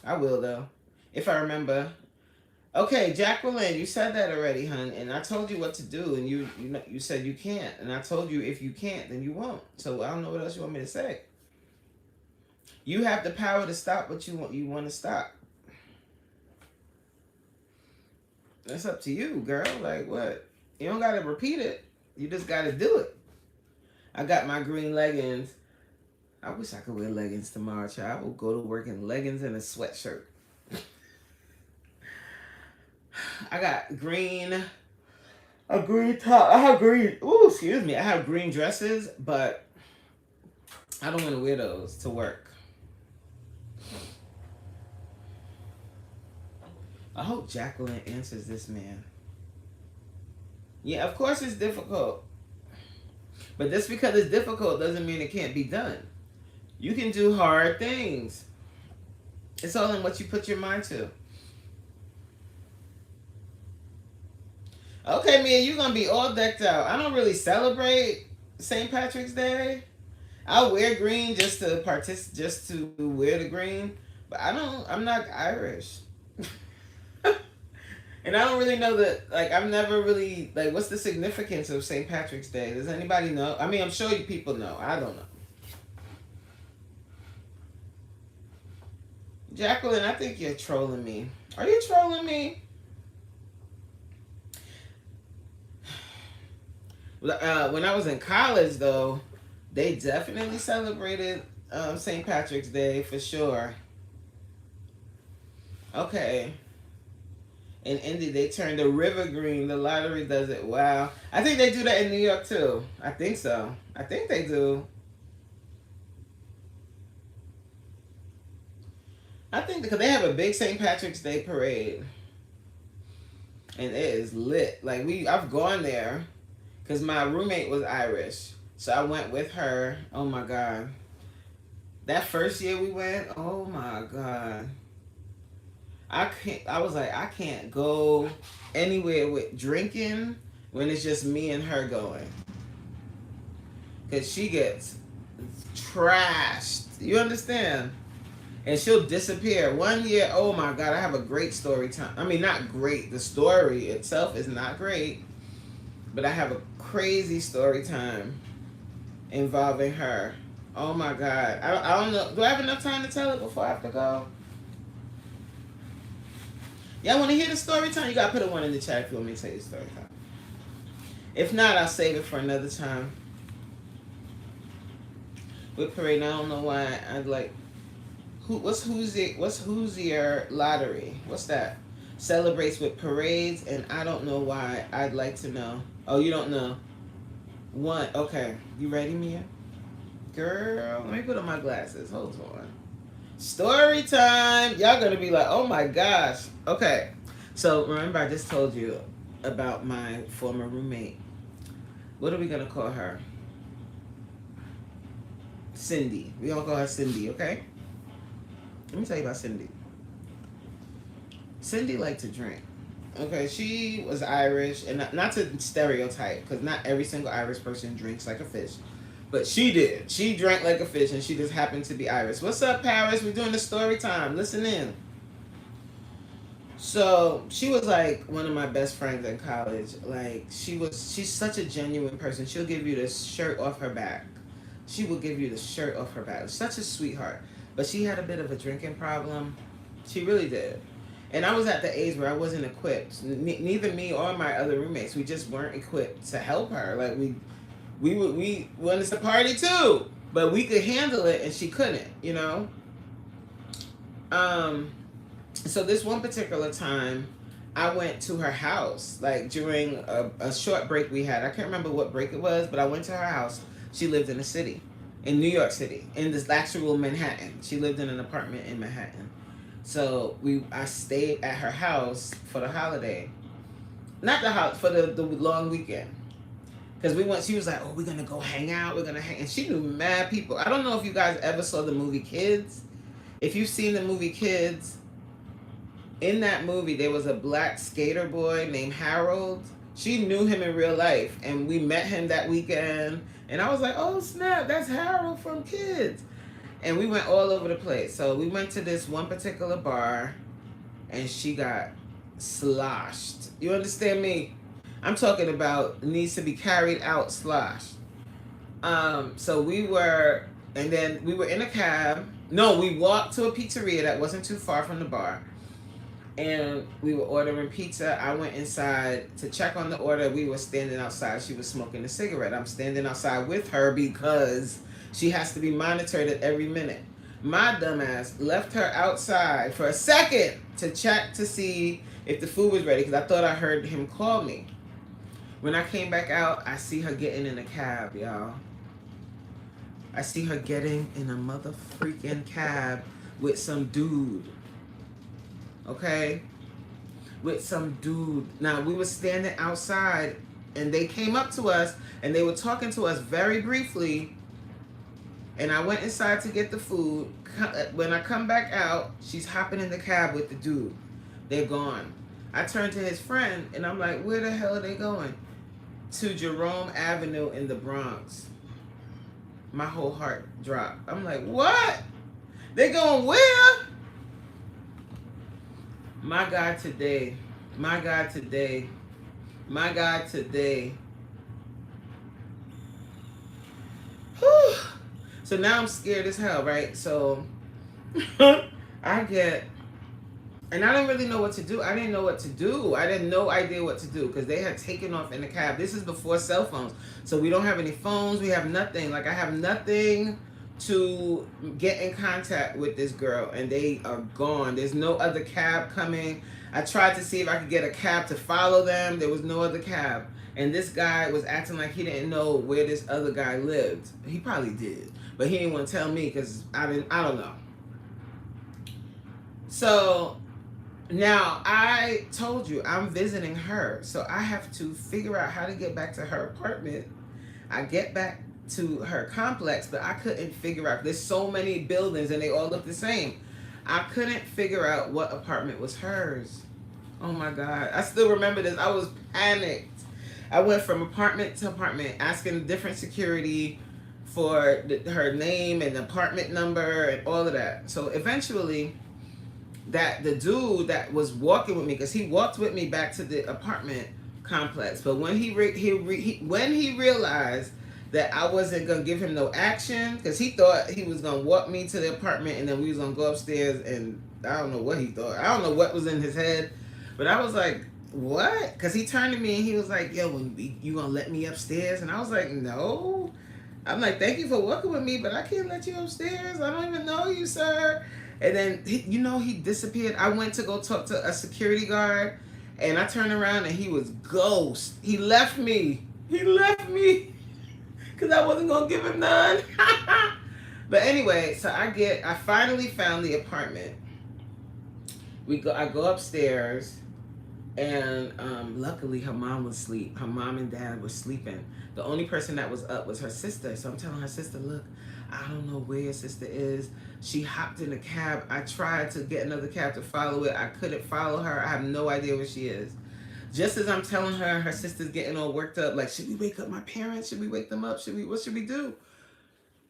I will, though. if I remember. Okay, Jacqueline, you said that already, hun, and I told you what to do, and you said you can't, and I told you if you can't, then you won't. So I don't know what else you want me to say. You have the power to stop what you want to stop. That's up to you, girl. Like what? You don't gotta repeat it. You just gotta do it. I got my green leggings. I wish I could wear leggings tomorrow, child. I will go to work in leggings and a sweatshirt. I got a green top. I have green. Ooh, excuse me. I have green dresses, but I don't want to wear those to work. I hope Jacqueline answers this man. Yeah, of course it's difficult. But just because it's difficult doesn't mean it can't be done. You can do hard things. It's all in what you put your mind to. Okay, Mia, you're gonna be all decked out. I don't really celebrate St. Patrick's Day. I wear green just to wear the green, but I'm not Irish. And I don't really know that, like, I've never really, like, what's the significance of St. Patrick's Day? Does anybody know? I mean, I'm sure you people know. I don't know. Jacqueline, I think you're trolling me. Are you trolling me? When I was in college, though, they definitely celebrated St. Patrick's Day for sure. Okay. In Indy, they turned the river green. The lottery does it. Wow. I think they do that in New York, too. I think so. I think they do. I think because they have a big St. Patrick's Day parade. And it is lit. Like, I've gone there because my roommate was Irish. So I went with her. Oh, my God. That first year we went, oh, my God. I was like, I can't go anywhere with drinking when it's just me and her going. Because she gets trashed. You understand? And she'll disappear. One year, oh my God, I have a great story time. I mean, not great. The story itself is not great. But I have a crazy story time involving her. Oh my God. I don't know. Do I have enough time to tell it before I have to go? Y'all want to hear the story time? You got to put a 1 in the chat if you want me to tell you the story time. If not, I'll save it for another time. With parade, I don't know why I'd like... What's Hoosier Lottery? What's that? Celebrates with parades, and I don't know why. I'd like to know. Oh, you don't know? 1. Okay. You ready, Mia? Girl, let me put on my glasses. Hold on. Story time. Y'all gonna be like, oh my gosh. Okay. So remember I just told you about my former roommate. What are we gonna call her? Cindy. We're gonna call her Cindy, okay? Let me tell you about Cindy. Cindy liked to drink. Okay, she was Irish, and not to stereotype, because not every single Irish person drinks like a fish. But she did. She drank like a fish, and she just happened to be Irish. What's up, Paris? We're doing the story time. Listen in. So she was like one of my best friends in college. Like she's such a genuine person. She'll give you the shirt off her back. She will give you the shirt off her back. Such a sweetheart. But she had a bit of a drinking problem. She really did. And I was at the age where I wasn't equipped. Neither me or my other roommates. We just weren't equipped to help her. Like we wanted to party too, but we could handle it, and she couldn't. You know. So this one particular time, I went to her house, like during a short break we had. I can't remember what break it was, but I went to her house. She lived in the city, in New York City, in this actual Manhattan. She lived in an apartment in Manhattan. So I stayed at her house for the holiday. Not the house, for the long weekend. Because she was like, oh, we're going to go hang out. We're going to hang. And she knew mad people. I don't know if you guys ever saw the movie Kids. If you've seen the movie Kids, in that movie, there was a black skater boy named Harold. She knew him in real life. And we met him that weekend. And I was like, oh, snap, that's Harold from Kids. And we went all over the place. So we went to this one particular bar. and she got sloshed. You understand me? I'm talking about needs to be carried out sloshed. So we were, and then we were in a cab. No, we walked to a pizzeria that wasn't too far from the bar, and we were ordering pizza. I went inside to check on the order. We were standing outside. She was smoking a cigarette. I'm standing outside with her because she has to be monitored at every minute. My dumbass left her outside for a second to check to see if the food was ready because I thought I heard him call me. When I came back out, I see her getting in a cab, y'all. I see her getting in a mother freaking cab with some dude. Okay? With some dude. Now, we were standing outside and they came up to us and they were talking to us very briefly. And I went inside to get the food. When I come back out, she's hopping in the cab with the dude. They're gone. I turned to his friend and I'm like, where the hell are they going? To Jerome Avenue in the Bronx. My whole heart dropped. I'm like, what? They going where? My God today. My God today. My God today. Whew. So now I'm scared as hell, right? So I get, and I didn't really know what to do. I didn't know what to do. I didn't no idea what to do because they had taken off in the cab. This is before cell phones. So we don't have any phones. We have nothing. Like I have nothing to get in contact with this girl and they are gone. There's no other cab coming. I tried to see if I could get a cab to follow them. There was no other cab. And this guy was acting like he didn't know where this other guy lived. He probably did. But he didn't want to tell me because I don't know. So now I told you I'm visiting her. So I have to figure out how to get back to her apartment. I get back to her complex, but I couldn't figure out. There's so many buildings and they all look the same. I couldn't figure out what apartment was hers. Oh my God. I still remember this. I was panicked. I went from apartment to apartment asking different security for her name and apartment number and all of that. So eventually that the dude that was walking with me, because he walked with me back to the apartment complex, but when he realized that I wasn't gonna give him no action, because he thought he was gonna walk me to the apartment and then we was gonna go upstairs, and I don't know what he thought. I don't know what was in his head, but I was like, what? Because he turned to me and he was like, yo, you gonna let me upstairs? And I was like, no. I'm like, thank you for walking with me, but I can't let you upstairs. I don't even know you, sir. And then, he disappeared. I went to go talk to a security guard, and I turned around, and he was ghost. He left me. He left me because I wasn't going to give him none. But anyway, so I finally found the apartment. I go upstairs, and luckily her mom was asleep. Her mom and dad were sleeping. The only person that was up was her sister. So I'm telling her sister, look, I don't know where your sister is. She hopped in a cab. I tried to get another cab to follow it. I couldn't follow her. I have no idea where she is. Just as I'm telling her, her sister's getting all worked up. Like, should we wake up my parents? Should we wake them up? What should we do?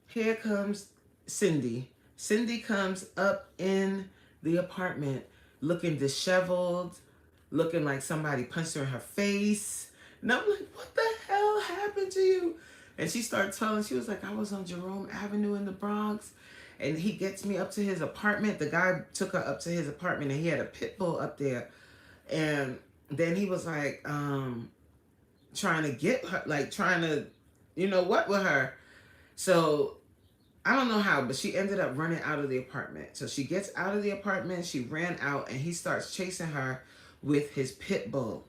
Here comes Cindy. Cindy comes up in the apartment looking disheveled, looking like somebody punched her in her face. And I'm like, what the hell happened to you? And she started telling, she was like, I was on Jerome Avenue in the Bronx. And he gets me up to his apartment. The guy took her up to his apartment and he had a pit bull up there. And then he was like, trying to get her, like trying to, what with her. So I don't know how, but she ended up running out of the apartment. So she gets out of the apartment, she ran out, and he starts chasing her with his pit bull.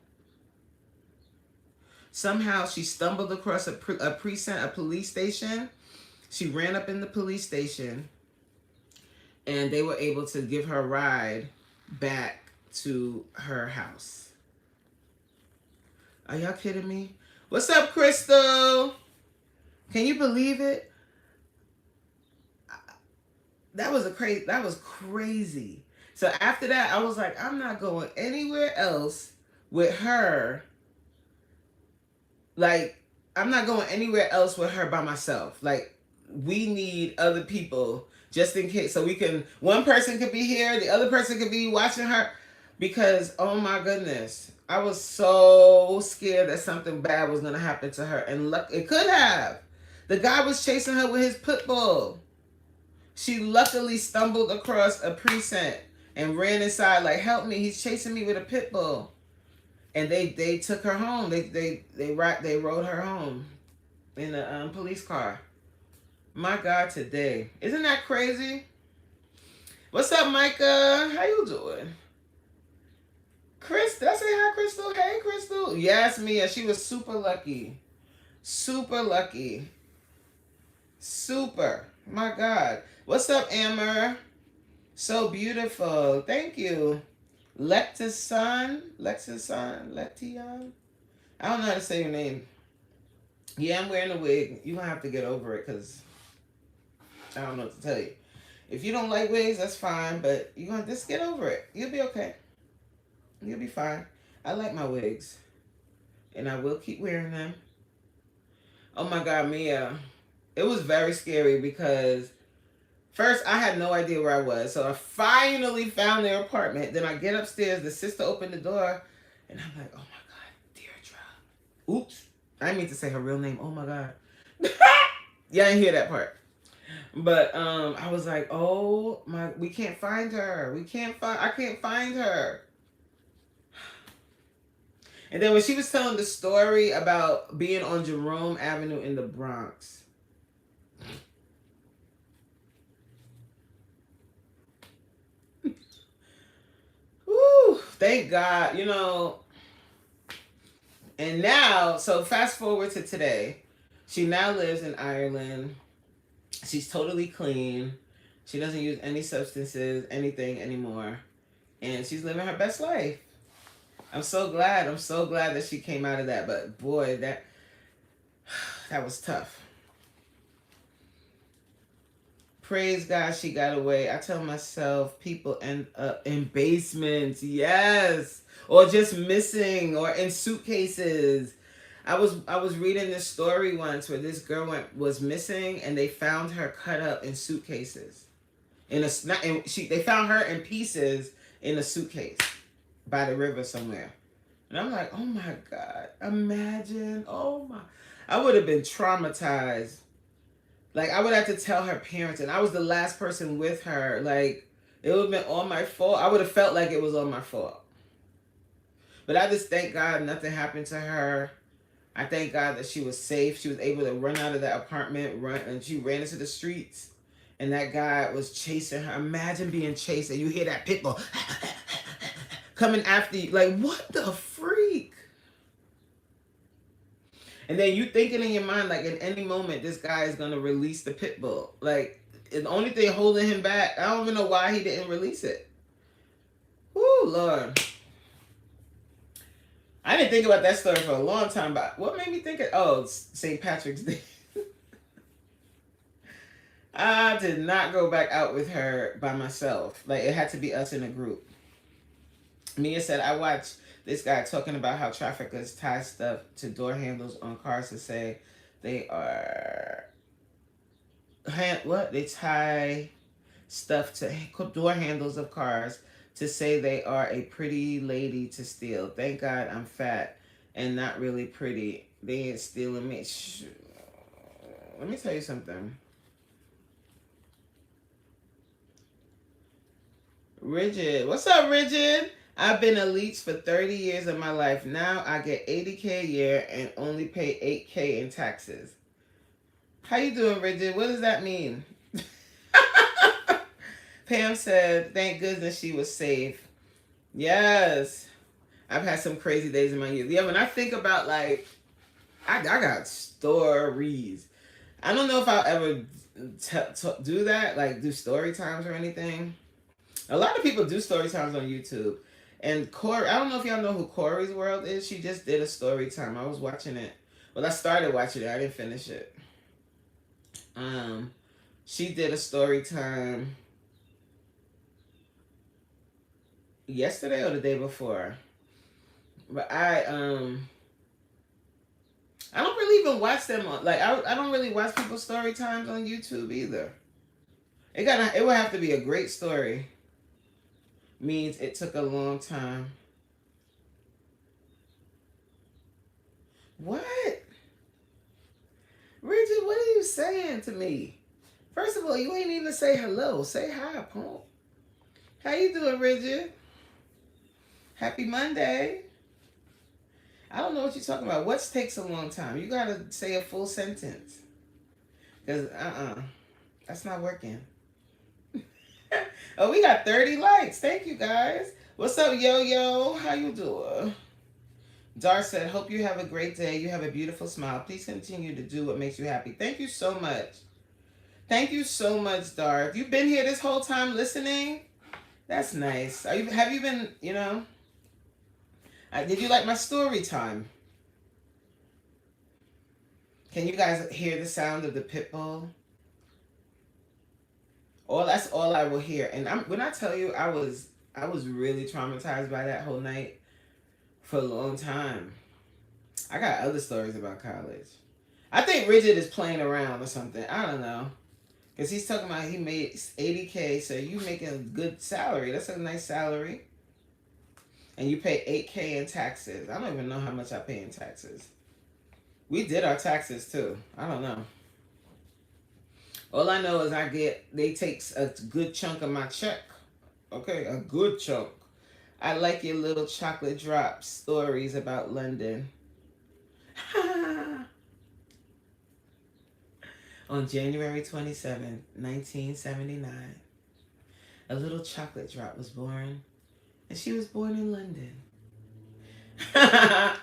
Somehow she stumbled across a police station. She ran up in the police station, and they were able to give her a ride back to her house. Are y'all kidding me? What's up, Crystal? Can you believe it? That was crazy. So after that, I was like, I'm not going anywhere else with her. Like, I'm not going anywhere else with her by myself. Like, we need other people just in case. So one person could be here, the other person could be watching her. because oh my goodness, I was so scared that something bad was gonna happen to her, and luck it could have. The guy was chasing her with his pit bull. She luckily stumbled across a precinct and ran inside like, "Help me! He's chasing me with a pit bull." And they took her home. They rode her home in a police car. My God, today isn't that crazy? What's up, Micah? How you doing? Chris, did I say hi, Crystal? Hey, Crystal. Yes, Mia. She was super lucky. Super lucky. Super. My God. What's up, Amber? So beautiful. Thank you. Lection. I don't know how to say your name. Yeah, I'm wearing a wig. You're going to have to get over it because I don't know what to tell you. If you don't like wigs, that's fine, but you're going to just get over it. You'll be okay. You'll be fine. I like my wigs, and I will keep wearing them. Oh my God, Mia. It was very scary because first I had no idea where I was. So I finally found their apartment. Then I get upstairs. The sister opened the door, and I'm like, oh my God, Deirdre. Oops. I didn't mean to say her real name. Oh my God. Yeah, I didn't hear that part. But I was like, oh my, we can't find her. I can't find her. And then when she was telling the story about being on Jerome Avenue in the Bronx. Woo, thank God, you know. And now, so fast forward to today. She now lives in Ireland. She's totally clean. She doesn't use any substances, anything anymore. And she's living her best life. I'm so glad. I'm so glad that she came out of that. But boy, that was tough. Praise God she got away. I tell myself people end up in basements. Yes. Or just missing or in suitcases. I was reading this story once where this girl was missing and they found her cut up in suitcases. They found her in pieces in a suitcase by the river somewhere. And I'm like, oh my God, imagine, oh my, I would have been traumatized. Like, I would have to tell her parents, and I was the last person with her. Like, it would have been all my fault. I would have felt like it was all my fault. But I just thank God nothing happened to her. I thank God that she was safe. She was able to run out of that apartment, and she ran into the streets. And that guy was chasing her. Imagine being chased and you hear that pit bull coming after you. Like, what the freak? And then you thinking in your mind, like, in any moment, this guy is going to release the pit bull. Like, the only thing holding him back, I don't even know why he didn't release it. Woo, Lord. I didn't think about that story for a long time, but what made me think of, oh, St. Patrick's Day. I did not go back out with her by myself. Like, it had to be us in a group. Mia said, I watched this guy talking about how traffickers tie stuff to door handles on cars to say they are... What? They tie stuff to door handles of cars to say they are a pretty lady to steal. Thank God I'm fat and not really pretty. They ain't stealing me. Let me tell you something. Rigid. What's up, Rigid? I've been a leech for 30 years of my life. Now I get $80K a year and only pay $8K in taxes. How you doing, Rigid? What does that mean? Pam said, thank goodness she was safe. Yes. I've had some crazy days in my youth. Yeah, when I think about, like, I got stories. I don't know if I'll ever do that, like do story times or anything. A lot of people do story times on YouTube. And Corey, I don't know if y'all know who Corey's World is. She just did a story time. I was watching it. Well, I started watching it. I didn't finish it. She did a story time yesterday or the day before. But I don't really even watch them on, like, I don't really watch people's story times on YouTube either. It would have to be a great story. means it took a long time. What? Bridget, what are you saying to me? First of all, you ain't even say hello. Say hi, punk. How you doing, Bridget? Happy Monday. I don't know what you're talking about. What takes a long time? You gotta say a full sentence. Because, that's not working. Oh, we got 30 likes. Thank you, guys. What's up, Yo-Yo? How you doing? Dar said, hope you have a great day. You have a beautiful smile. Please continue to do what makes you happy. Thank you so much. Thank you so much, Dar. Have you been here this whole time listening? That's nice. Have you been, did you like my story time? Can you guys hear the sound of the pit bull? That's all I will hear. And when I tell you I was really traumatized by that whole night for a long time. I got other stories about college. I think Richard is playing around or something. I don't know. Because he's talking about he made $80K, so you making a good salary. That's a nice salary. And you pay $8K in taxes. I don't even know how much I pay in taxes. We did our taxes too. I don't know. All I know is they take a good chunk of my check. Okay, a good chunk. I like your little chocolate drop stories about London. On January 27, 1979, a little chocolate drop was born, and she was born in London. I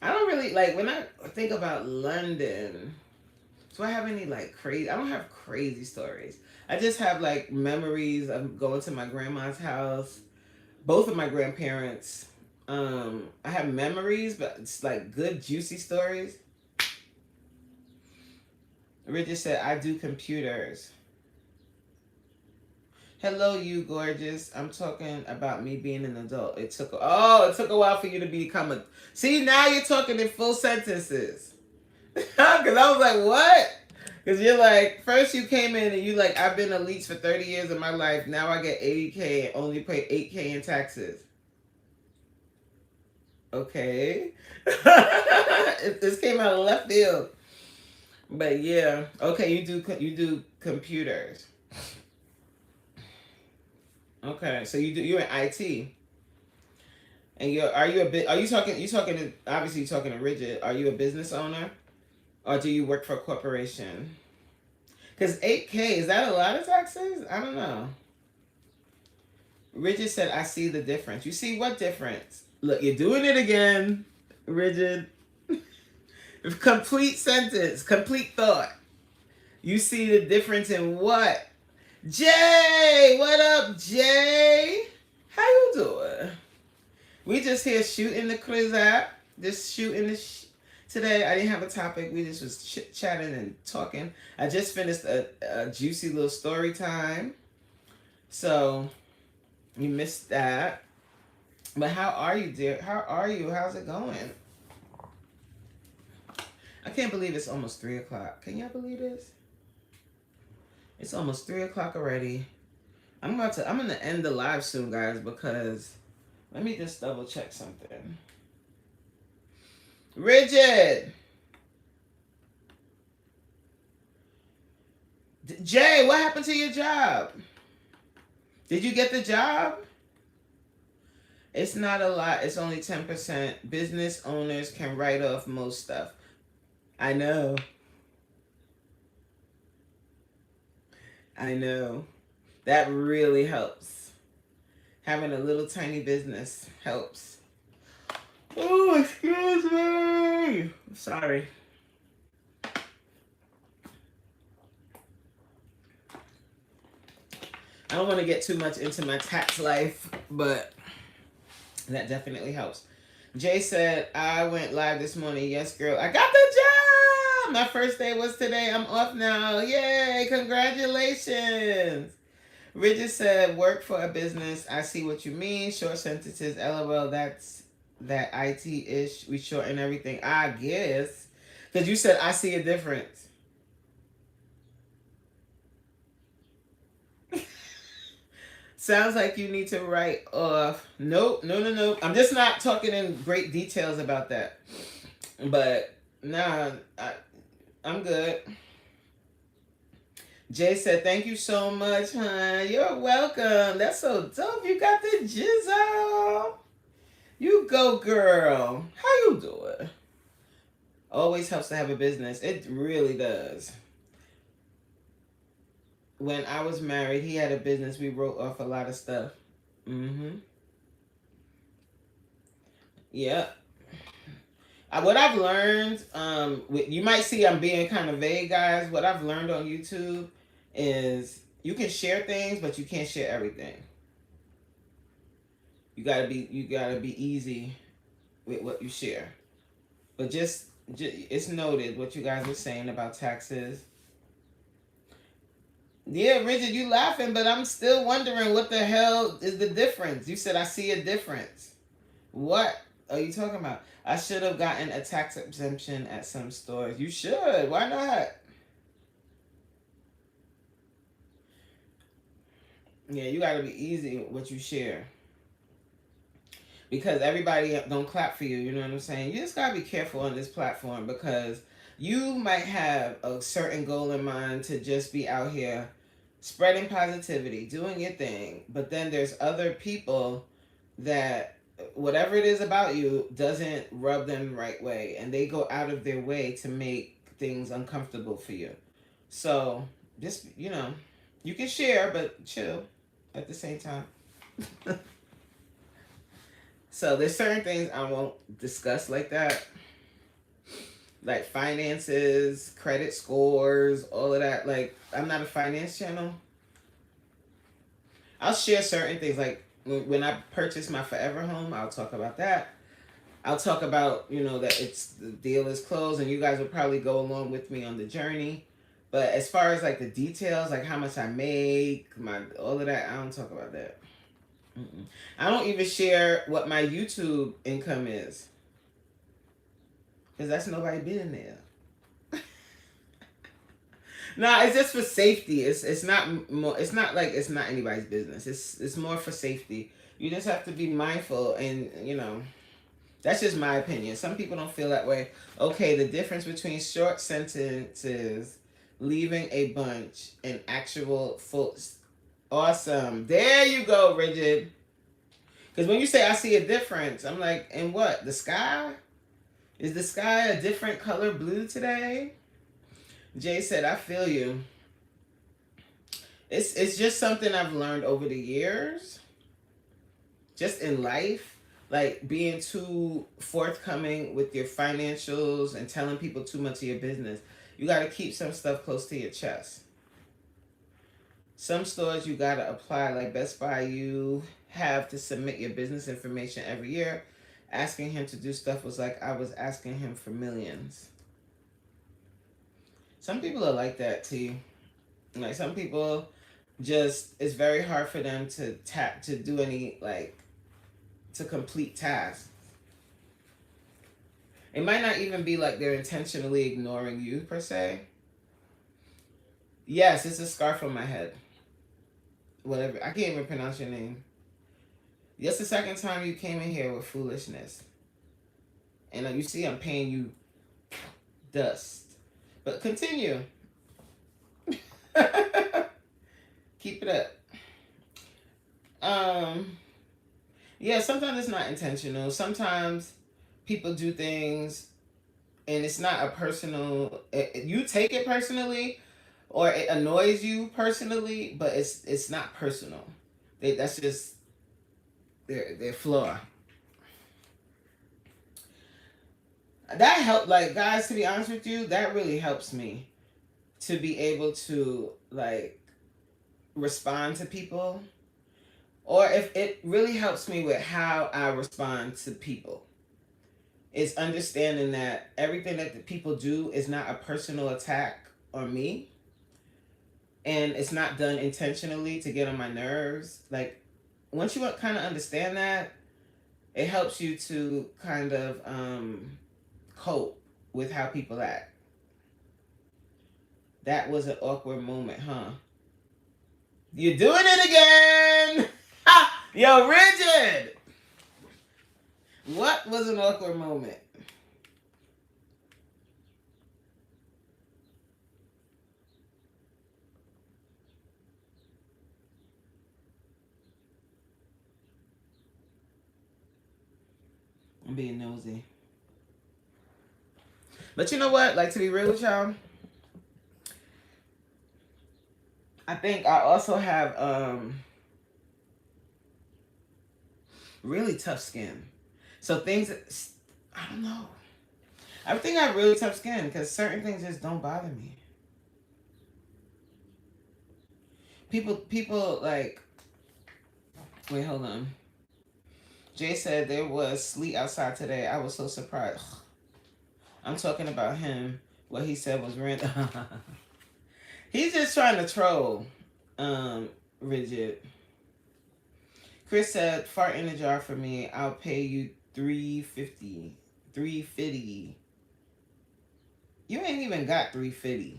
don't really, when I think about London, do I have any, crazy, I don't have crazy stories. I just have, memories of going to my grandma's house, both of my grandparents. I have memories, but it's, good, juicy stories. Richard said, I do computers. Hello, you gorgeous. I'm talking about me being an adult. It took a while for you to become a... See, now you're talking in full sentences. Because I was like, what? Because you're first you came in and you I've been a leech for 30 years of my life. Now I get $80K and only pay $8K in taxes. Okay. This came out of left field. But yeah. Okay, you do computers. Okay, so you're in IT, and obviously you're talking to Rigid. Are you a business owner, or do you work for a corporation? Because $8K, is that a lot of taxes? I don't know. Rigid said, I see the difference. You see what difference? Look, you're doing it again, Rigid. Complete sentence, complete thought. You see the difference in what? Jay, what up, Jay? How you doing? We just here shooting the quiz app. Just shooting today. I didn't have a topic. We just was chatting and talking. I just finished a juicy little story time. So, you missed that. But how are you, dear? How are you? How's it going? I can't believe it's almost 3 o'clock. Can y'all believe this? It's almost 3 o'clock already. I'm gonna end the live soon, guys, because let me just double check something. Rigid. Jay, what happened to your job? Did you get the job? It's not a lot. It's only 10%. Business owners can write off most stuff. I know. I know. That really helps. Having a little tiny business helps. Oh, excuse me. Sorry. I don't want to get too much into my tax life, but that definitely helps. Jay said, I went live this morning. Yes, girl. I got the job. My first day was today. I'm off now. Yay. Congratulations. Richard said, work for a business. I see what you mean. Short sentences. LOL. That's that IT-ish. We shorten everything. I guess. Because you said, I see a difference. Sounds like you need to write off. Nope, no. I'm just not talking in great details about that. But nah, I'm good. Jay said, "Thank you so much, hon. You're welcome. That's so dope. You got the jizzle. You go, girl. How you doing? Always helps to have a business. It really does. When I was married, he had a business. We wrote off a lot of stuff. Mm-hmm. Yep. What I've learned, you might see I'm being kind of vague, guys. What I've learned on YouTube is you can share things, but you can't share everything. You gotta be easy with what you share. But just it's noted what you guys were saying about taxes. Yeah, Richard, you laughing, but I'm still wondering what the hell is the difference. You said I see a difference. What are you talking about? I should have gotten a tax exemption at some stores. You should. Why not? Yeah, you got to be easy with what you share. Because everybody don't clap for you, you know what I'm saying? You just got to be careful on this platform because you might have a certain goal in mind to just be out here spreading positivity, doing your thing. But then there's other people that whatever it is about you doesn't rub them the right way and they go out of their way to make things uncomfortable for you. So just, you can share, but chill at the same time. So there's certain things I won't discuss like that. Like finances, credit scores, all of that. Like, I'm not a finance channel. I'll share certain things. Like, when I purchased my forever home, I'll talk about that. I'll talk about, that the deal is closed and you guys will probably go along with me on the journey. But as far as like the details, like how much I make, all of that, I don't talk about that. Mm-mm. I don't even share what my YouTube income is. Because that's nobody been there. No, it's just for safety. It's not more. It's not like it's not anybody's business. It's more for safety. You just have to be mindful, and that's just my opinion. Some people don't feel that way. Okay, the difference between short sentences, leaving a bunch, and actual full. Awesome. There you go, Rigid. Because when you say I see a difference, I'm like, in what? The sky? Is the sky a different color blue today? Jay said, I feel you. It's just something I've learned over the years. Just in life. Like being too forthcoming with your financials and telling people too much of your business. You got to keep some stuff close to your chest. Some stores you got to apply, like Best Buy, you have to submit your business information every year. Asking him to do stuff was like I was asking him for millions. Some people are like that, T. Like some people just, it's very hard for them to do any, like, to complete tasks. It might not even be like they're intentionally ignoring you per se. Yes, it's a scarf on my head. Whatever. I can't even pronounce your name. That's the second time you came in here with foolishness. And you see I'm paying you dust. But continue. Keep it up. Yeah, sometimes it's not intentional. Sometimes people do things and it's not a personal, you take it personally or it annoys you personally, but it's not personal. That's just their flaw. That helped, like, guys, to be honest with you, that really helps me to be able to, like, respond to people. Or if it really helps me with how I respond to people. Is understanding that everything that the people do is not a personal attack on me. And it's not done intentionally to get on my nerves. Like, once you kind of understand that, it helps you to kind of cope with how people act. That was an awkward moment, huh? You're doing it again. Ha! Yo, Rigid. What was an awkward moment? I'm being nosy. But you know what? Like, to be real with y'all, I think I also have really tough skin. So things, I don't know. I think I have really tough skin because certain things just don't bother me. People like, wait, hold on. Jay said there was sleet outside today. I was so surprised. I'm talking about him. What he said was random. He's just trying to troll. Rigid. Chris said, "Fart in a jar for me. I'll pay you $3.50. $3.50. You ain't even got $3.50.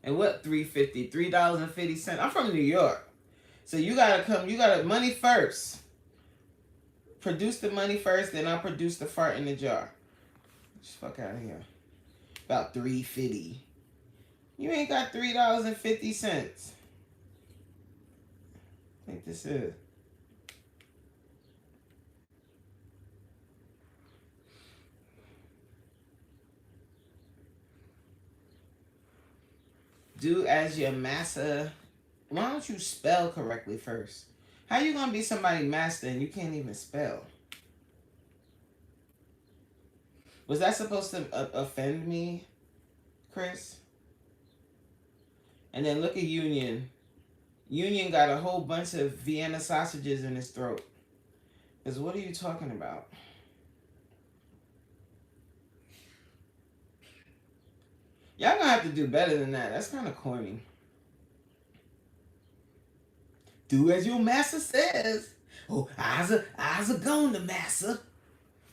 And what $3.50? $3.50. I'm from New York, so you gotta come. You gotta money first. Produce the money first, then I'll produce the fart in the jar. Just fuck out of here. About $3.50. You ain't got $3.50. I think this is. Do as your master. Why don't you spell correctly first? How you gonna be somebody master and you can't even spell? Was that supposed to offend me, Chris? And then look at Union. Union got a whole bunch of Vienna sausages in his throat. Because what are you talking about? Y'all gonna have to do better than that. That's kind of corny. Do as your master says. Oh, eyes are going to master.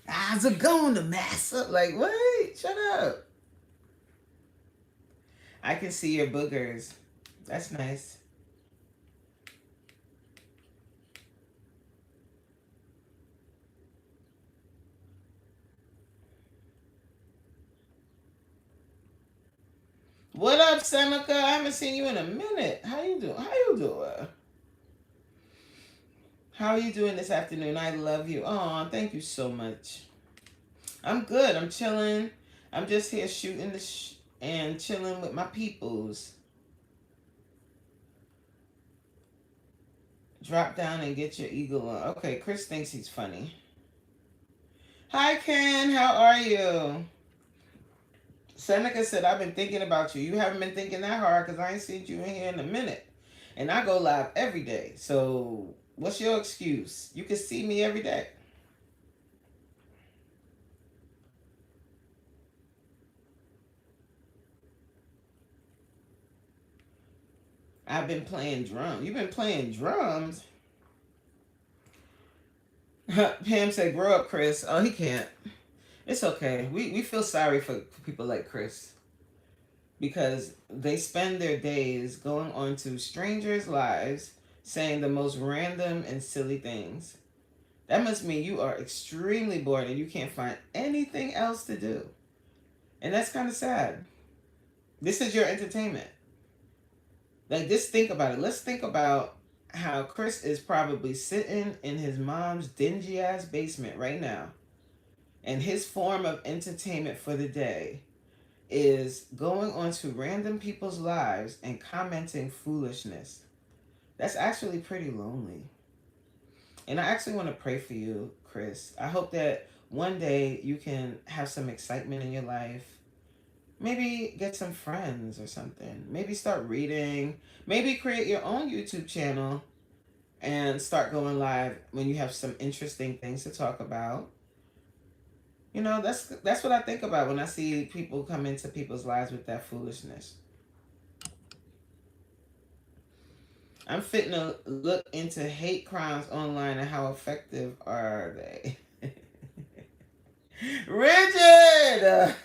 Eyes are going to master. Like, wait, shut up. I can see your boogers. That's nice. What up, Seneca? I haven't seen you in a minute. How you doing? How are you doing this afternoon? I love you. Oh, thank you so much. I'm good. I'm chilling. I'm just here shooting and chilling with my peoples. Drop down and get your eagle on. Okay, Chris thinks he's funny. Hi, Ken. How are you? Seneca said, I've been thinking about you. You haven't been thinking that hard because I ain't seen you in here in a minute. And I go live every day. So what's your excuse? You can see me every day. I've been playing drums. You've been playing drums? Pam said, grow up, Chris. Oh, he can't. It's okay. We feel sorry for people like Chris. Because they spend their days going onto strangers' lives saying the most random and silly things. That must mean you are extremely bored and you can't find anything else to do. And that's kind of sad. This is your entertainment. Like, just think about it. Let's think about how Chris is probably sitting in his mom's dingy ass basement right now. And his form of entertainment for the day is going onto random people's lives and commenting foolishness. That's actually pretty lonely. And I actually want to pray for you, Chris. I hope that one day you can have some excitement in your life. Maybe get some friends or something. Maybe start reading. Maybe create your own YouTube channel and start going live when you have some interesting things to talk about. You know, that's what I think about when I see people come into people's lives with that foolishness. I'm fitting to look into hate crimes online and how effective are they. Rigid!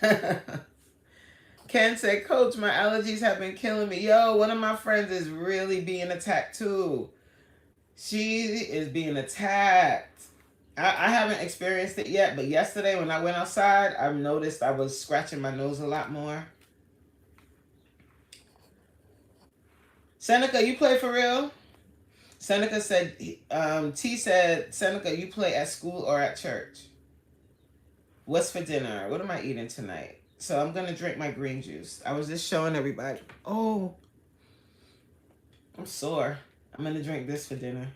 Ken said, Coach, my allergies have been killing me. Yo, one of my friends is really being attacked too. She is being attacked. I haven't experienced it yet, but yesterday when I went outside, I noticed I was scratching my nose a lot more. Seneca, you play for real? Seneca said, T said, Seneca, you play at school or at church? What's for dinner? What am I eating tonight? So I'm going to drink my green juice. I was just showing everybody. Oh, I'm sore. I'm going to drink this for dinner.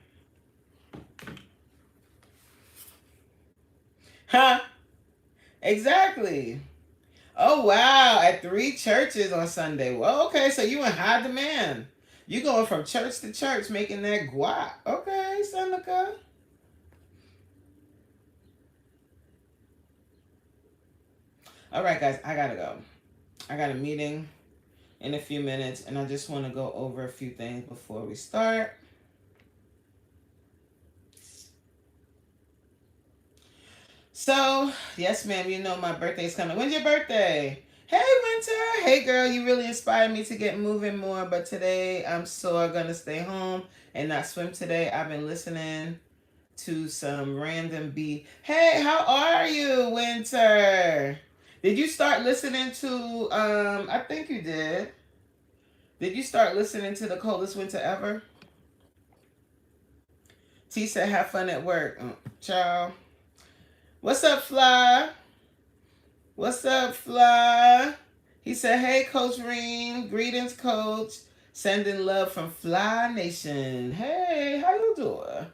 Huh? Exactly. Oh, wow. At 3 churches on Sunday. Well, okay. So you in high demand. You going from church to church making that guap. Okay, Seneca. All right, guys. I got to go. I got a meeting in a few minutes, and I just want to go over a few things before we start. So, yes, ma'am, you know my birthday's coming. When's your birthday? Hey, Winter. Hey, girl, you really inspired me to get moving more, but today I'm sore gonna stay home and not swim today. I've been listening to some random beat. Hey, how are you, Winter? Did you start listening to, I think you did. Did you start listening to the coldest winter ever? T said, have fun at work. Ciao. What's up, Fly? What's up, Fly? He said, hey, Coach Reem. Greetings, Coach. Sending love from Fly Nation. Hey, how you doing?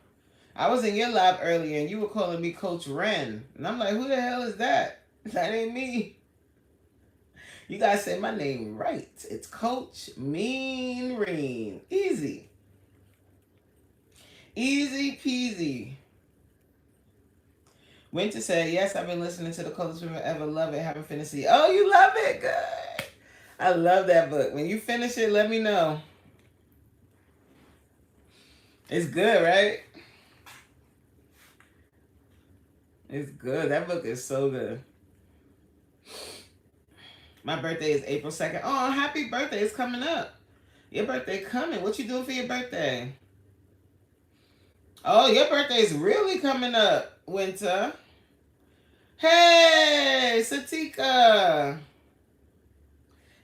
I was in your live earlier, and you were calling me Coach Ren. And I'm like, who the hell is that? That ain't me. You guys say my name right. It's Coach Mean Reem. Easy. Easy peasy. Winter said, yes, I've been listening to the coldest women ever. Love it. Haven't finished it. Oh, you love it. Good. I love that book. When you finish it, let me know. It's good, right? It's good. That book is so good. My birthday is April 2nd. Oh, happy birthday. It's coming up. Your birthday coming. What you doing for your birthday? Oh, your birthday is really coming up, Winter. Hey, Satika.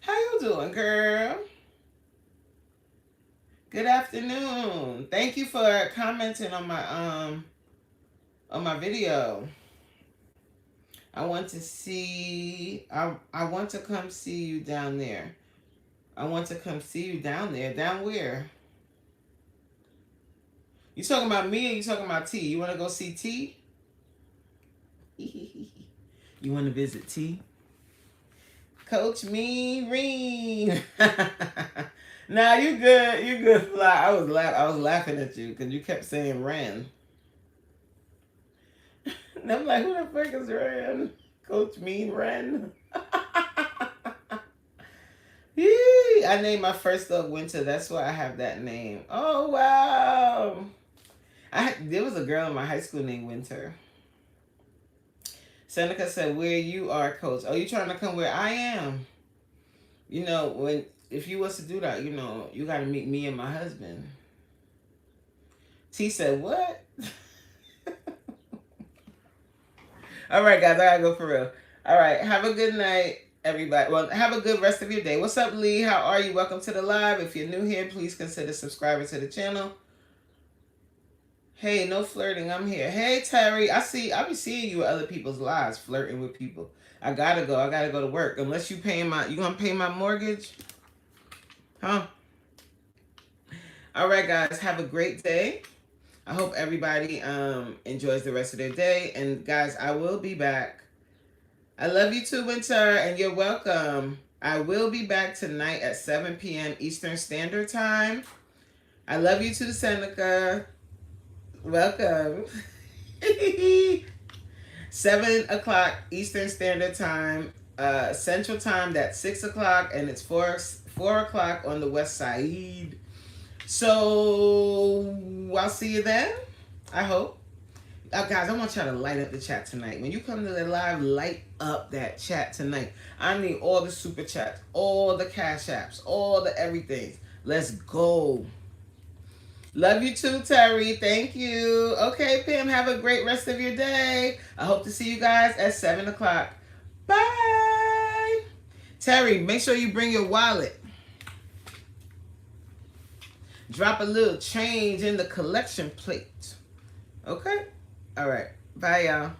How you doing, girl? Good afternoon. Thank you for commenting on my video. I want to see, I want to come see you down there. I want to come see you down there. Down where? You talking about me or you talking about T? You want to go see T? You want to visit T? Coach Me Reen. Nah, you good. You good, Fly. I was laughing at you because you kept saying Ren. And I'm like, who the fuck is Ren? Coach Mean Ren. I named my first dog Winter. That's why I have that name. Oh, wow. There was a girl in my high school named Winter. Seneca said, where you are, Coach. Oh, you trying to come where I am? You know, if you was to do that, you know, you got to meet me and my husband. T said, what? All right, guys, I got to go for real. All right, have a good night, everybody. Well, have a good rest of your day. What's up, Lee? How are you? Welcome to the live. If you're new here, please consider subscribing to the channel. Hey, no flirting. I'm here. Hey, Terry. I be seeing you at other people's lives, flirting with people. I gotta go. I gotta go to work. Unless you gonna pay my mortgage? Huh? All right, guys. Have a great day. I hope everybody enjoys the rest of their day. And guys, I will be back. I love you too, Winter, and you're welcome. I will be back tonight at 7 p.m. Eastern Standard Time. I love you too, Seneca. Welcome. 7 o'clock Eastern Standard Time. Central Time, that's 6 o'clock, and it's 4 o'clock on the west side. So I'll see you then, I hope. Guys, I want y'all to light up the chat tonight. When you come to the live, light up that chat tonight. I need all the super chats, all the cash apps, all the everything. Let's go. Love you too, Terry. Thank you. Okay, Pam, have a great rest of your day. I hope to see you guys at 7 o'clock. Bye. Terry, make sure you bring your wallet. Drop a little change in the collection plate. Okay? All right. Bye, y'all.